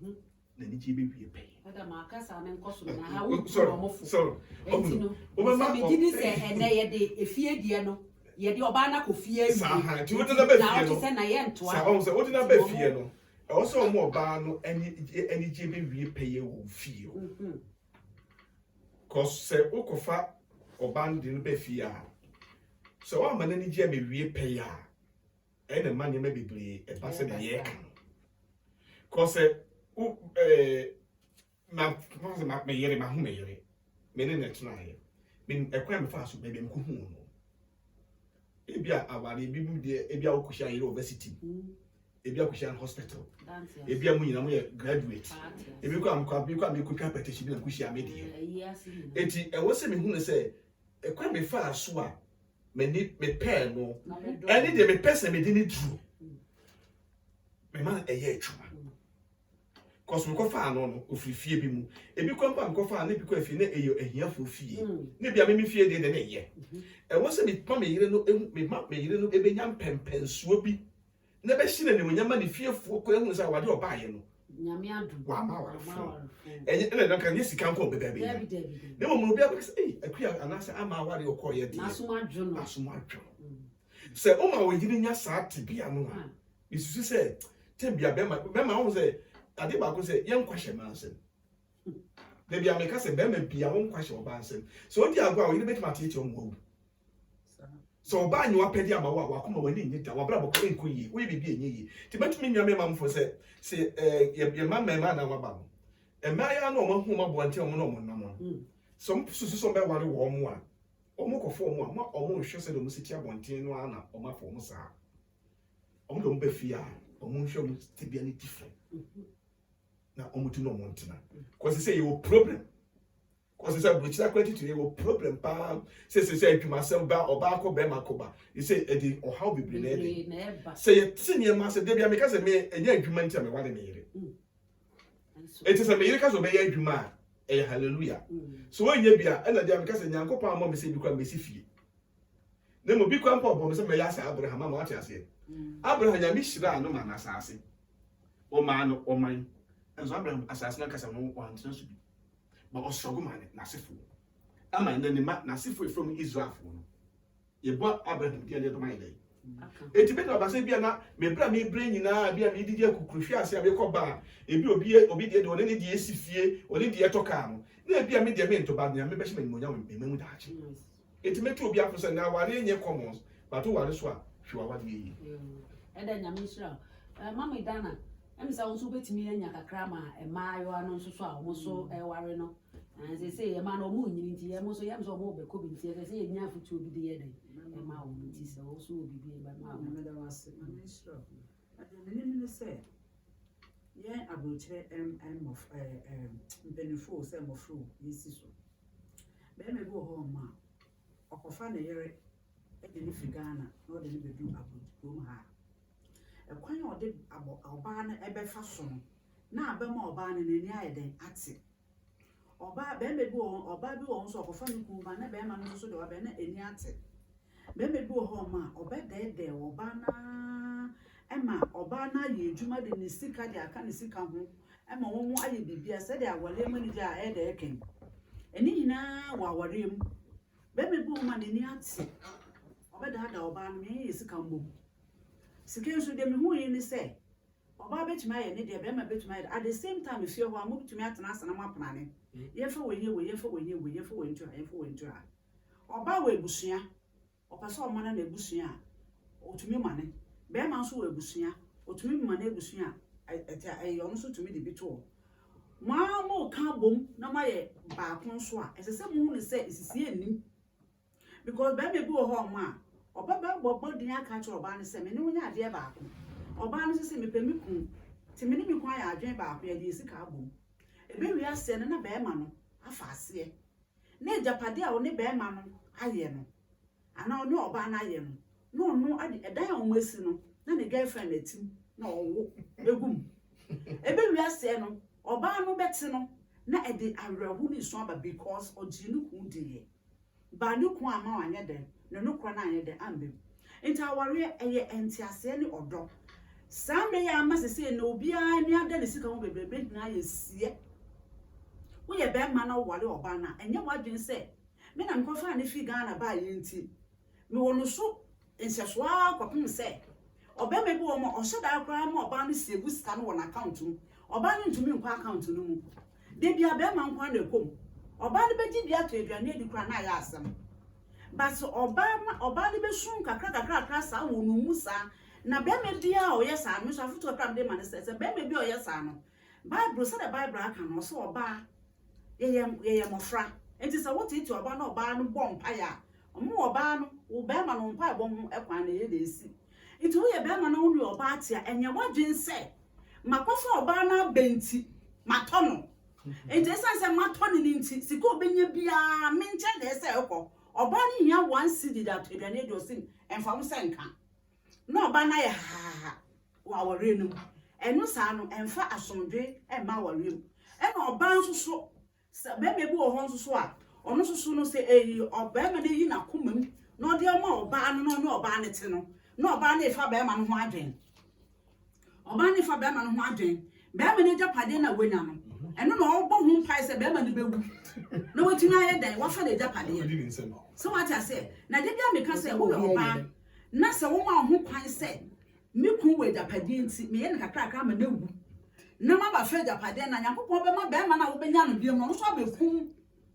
no na ni ji be wie pe ada ma kasa na nkoso na ha wo mo fu so o ma me didi se ene ye de efie die no ye de oba na ko fie wi sa ha ti wo de na be fie no na o se na ye ntoa sa o se wo de na be fie no e wo se mo oba no eni ji be wie pe ye wo fie cause say okofa oban de no be fia so wa man ni je me wie pe ya e na man me bebre e ba se na ye kan cause ma me yere ma hu me yere me ne na tuna ye me ekwa me fa so be me ko hu no e bia awale bi mu de e bia okuhia yere university e bia okuhia hospital e bia mu nyina mu ye graduate e bi ko am kwa me ko twa petition bi na kuhia me de eti e wo se me hu ne se ekwa me fa so a me ni me pair no eni de me person me di ni true me man e ye atwa cause me ko fa no ofifie bi mu e bi ko mpa me ko fa na bi ko afie na eyo ehia fo fie ne bia me fie de na ye e wo se me pa me yire no me ma me yire no e be nya mpempensuo bi na be hire ne munyama ne fiefo ko ehun sa wade oba ye no nyame adu wa ma wa enye na kan yesi kan ko be be ne mo bi abek say akua anase ama wade okọ ye de na so adwo no se o ma wo yiri nya sa tibia no a isusu se tembia be ma ho se ade ba ko se ye nkwahye ma ansem de bia me ka se be ma bia wo nkwahye oba ansem so odi agwa wo yiri betima tie tie o mo so ba nyi wapedi ama wa akoma wani nyi da wabra boko enko yi we bibi enyi yi ti betumi nwa me ma mfo se ye ma na waba no e ma ya na o ma hu ma bo ante o mo no mo nam so msusu so be ware wo mo a o mo kofo mo a ma o mo hwe se do mo siti abonten no ana o ma fo mo sa o mo do mo be fia omunhwem tibia ni different na omutu no montina cause say you problem cause say we chira credit you problem pa say adwuma sem ba oba ko be makoba you say edi o how be bre na eba say tinie ma say debia me ka say me enya adwuma ntia me wale me yire it is a me yire ka so be ya adwuma hallelujah so when ye bia e na dia me ka say nyankopon amom me say bi kwa me si fie na mo bi kwa mpa obom say me ya say Abraham ma wate ase Abraham ya mi shira no ma na asase o ma no o man enzo Abraham asase na kasa no wan tena so bi but osrogo man na sefo ama na ni ma na sefo from Israel fo no ye bo Abraham dia le do man dey eti be na ba say bia na me bra me brain nyina bia me didi akukuruhwe ase abi ko ba ebi obi die de one ne die esifie one die etoka no na bia me die me nto ba na me be hye me monya me mu daache eti me to obi afo na ware nye commons but o ware so a hwe wa de yi eda nyame Israel mama Dana emisa wonso betimi anya kakra ma emaayo ano nso so a wo so ware no and say e ma no mu nyiri nti e mo so yam so mo be ko bi nti e say e nya afutu obi de ye den e ma wo nti se wo so obi bi e ba ma na da wase mama Israel adeni say ye abrochire of benefo say mo fru yesi so be me go ho ma okofa na yere e de ni figana no de ni bedu abro ha ekwan ode oba na ebefa so no na abema oba na nani ayeden ate oba be me bi oba bi won so okofa ni kuma na be ma no so de oba na eni ate be me bi ho ma oba de oba na ema oba na ye adwuma de ni sika de aka ni sika ho ema won mu aye bibia se de awale mu ni ja e de eken eni nyina wa warem be me bi ma ni ate oba da oba na me ye sika mbom sike so de me hu yin ni se oba betuma ye ne de be ma betuma ye at the same time if you ho amu betuma atena asana mapana ne ye fa wenye a oba we busua opasa o mana na ebusua otumi mane be ma so we busua otumi mane ebusua eta ayo no so tumi de bito ma mo ka bom na ma ye ba kon so a esese mu hu se isisi enim because be me bi wo ho ma oba ba bobo din aka cho oba ne se me ne wonya ade ba ko oba no se me pemi kun ti me ne mi kwa ya adwen ba ko ye de sika bom ebe wi ase na be ma no afa ase na japade a one be ma no aye no ana one oba na aye no no ade edan a omasi no na ne girlfriend etim na owo egum ebe wi ase no oba no beti no na ede arehu ni so aba because oginu ku de ba ni ku ama wanye den no kro na anye den ambe nta aware eye entiase ni odo sambe ya amasese na obi a ni ada ne sika ho bebrebe na yesie wo ye be ma na wale oba na enye wadwen se me na mkofa ne fi Ghana ba ye nti me wono so enseso akopem se oba me bi wo mo oheda akra ma oba no siebu sika no won account mu oba no ntumi nkwa account no mu de bia be ma nkwa na ekom oba no beji bia to aduane edi kra na ya asem but oba no be sun kakra sa wo no mu sa na be me dia o yesa no so afuto kra de ma ne se be me bi o yesa no Bible say the Bible aka no so oba ye mofra enti se what it oba no oba no bom paya omo oba no wo be ma no mpa bom ekwan na ye de esi enti wo ye be ma no wo oba atia enye wadwen se makofa oba na benti matono enti se matoni ni nti sika obenye bia menche de se ekọ oba ni hia 1 cedi that eduane do sin emfa mo se nka na oba na ye ha wa wore no enu sa no emfa asomdwe emma wore mu ena oba nso so be me bi wo ho nso so a ono so no se eyi oba me de yi na komam na ode ma oba no no oba ne te no na oba na efa be ma no ho adwen oba na efa be ma no ho adwen be me ne japade na wenya no eno na obo ho mpai se be ma ne bewu na wetumi aye den wafa de japade so what I say na de bia me ka se wo oba na se wo ma ho kwan se me kun we japade nti me ye ne kakra ma na wu na ma ba fe japade na Nyankopon be ma na wo benya no biem no so abekum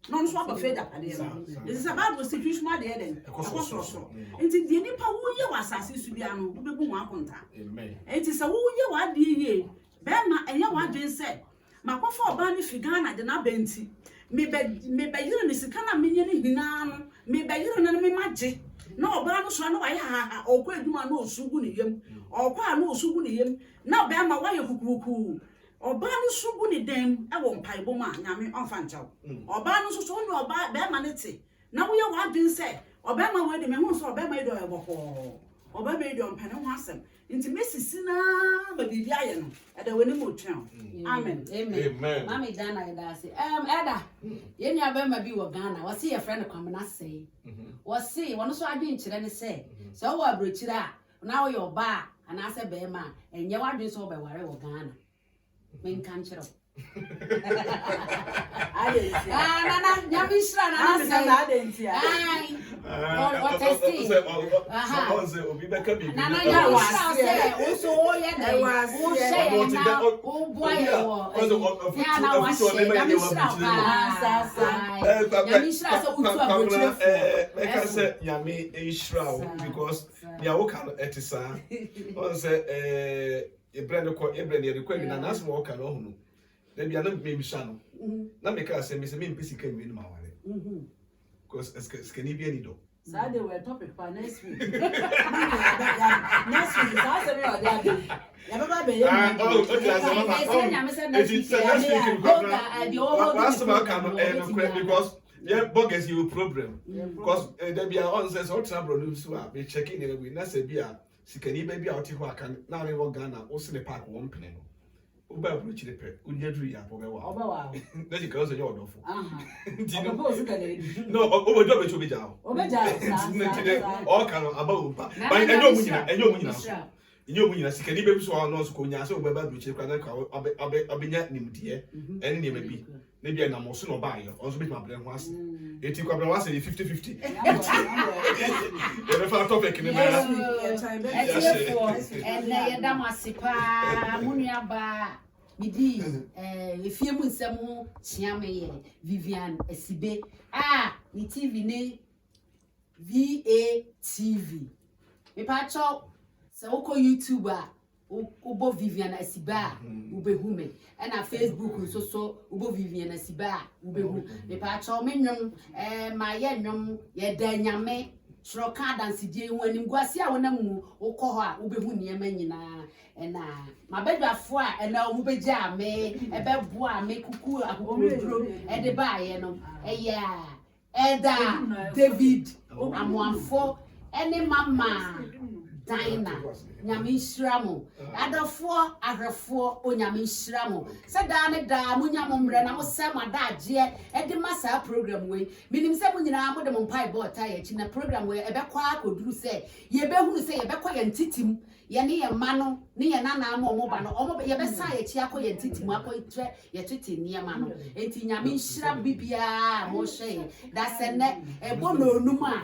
no so abafe japade no this is about the situation ma de den so nti de nipa wo ye wasase su bia no wo bebu ho akonta amen nti se wo ye wa de ye be ma enye wa dwen se makofa oba ni fi Ghana de na benti me be yire ne sika na menye ne hina no me be yire ne me magye na oba no so na wa ya okwa eduma na osugu ne yam okwa na osugu ne yam na be ma wa ya kukuku oba no sugu ne dem e wo mpaibo ma nyame onfa nchaw oba no so no oba be ma ne te na wo ya wa dwen se oba ma we de me hu so oba ma edo e boko oba me edo mpane ho asem nti mesisi na ba bibia ye no e da woni mo twen amen Amen. Mami Dana idasi. Eda. Ye nua ba ma bi wo Ghana. Wo se ye friend kwamna sei. Wo se wono so adwen kire ne se. Se wo abrochire a na wo ye oba ana se be ma enye wadwen so be ware wo Ghana. Men kan kire. Na nyamishra na say. Ai. What testing? Obi beka bibi. Na ya wa say o so o ye na o say na o boy wo. Ya na wa say nyamishra so utu abrochire fo. Make say nyame ishra because ya wo kan etisa. On say ebrand ye rekwa na nas mo kan ohunu. Then be anam me bisa no. Na me ka say me say me mpesi kan wi no ma ware. Because skani bi ani do. Saturday we topic for next week. Next week, that's every other day. Ya baba be because yeah, bogus you problem. Because there be on says what trouble no so be checking the we na say bia sikani ba bia oti ho aka na we wo Ghana o se ne park won pene no. Oba bro chire pe unya duru ya po be wa. Oba wa. Na ji ka so your odofo. Oba o sika le. No, oba do be cho be jao. Oba jao sa. O kan aba oba. Ba enyo munyina. Inyo munyina sikani be so no so ko nya se oba ba bro chire kwa na ka abenya nimdie ene ne mabi. Na bia na mo so no ba yo. Onso be ma bre ho ase. Eti kwa bre ho ase 50-50. The first topic in the and ye damasipa munia ba midi efie mu nsem ho chiame ye Vivian Esibe ni TV ne VATV me pa cho se woko YouTube ubo Vivian Esibe ubehu me na Facebook so ubo Vivian Esibe ubehu me pa cho me nwom ma ye nwom ye da nyame Shroka dance die wani gwasi a wona mu ukọ ho a ubehu niema nyina na mabedwafo a na omubegya me ebebo a me kuku akukudro de baaye no eya Eda David Amoafo ene mama Dina nyame nhyiramo adafo ahwefo onyame nhyiramo se da ne da munyamo mre na mo se madaje e de masa program we minim se munyina mo de mo mpai bota ya chi na program we ebekwa akoduru se ye behunu se ye bekwa ya ntitim ye ne ye ma no ne ye nana ma omo ba no omo ye besa ye chi akọ ye ntitim akọ tre ye tete niema no enti nyame nhyira bibia mo hwe da se ne ebo no onum a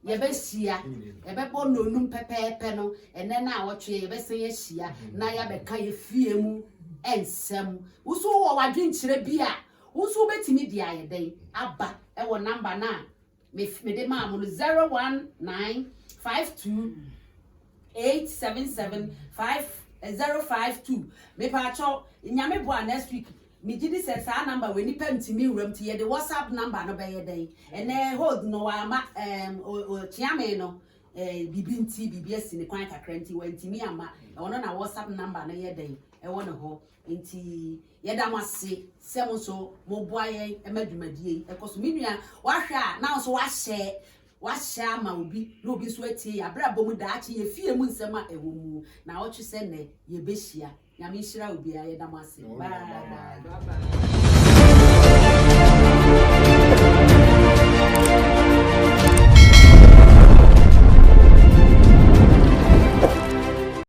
Yebesia, Ebebo no num pepe no, and then I watch ye besa ye shia, na ya beka ye fiemu, ensem. Usu wa drink chrebia, usu betimi dia ye day, abba, ewo number na, me de mam 0195287755052. Me pacho, nyame boa next week. Me did this number when you pen to me room to the WhatsApp number no by your day. And hold no chiame no bibinti BBS in the quanka cranty when to me ama on a WhatsApp number no your day. I want to ho inti yedama se semo so mo boye e madumadi e koso minua wahwa now so wahya ma obi no obi so atie abrabom daachi ye fie mu nsema ewo mu na wo twese ne ye behia nyame nhyira obi a yedama se bye.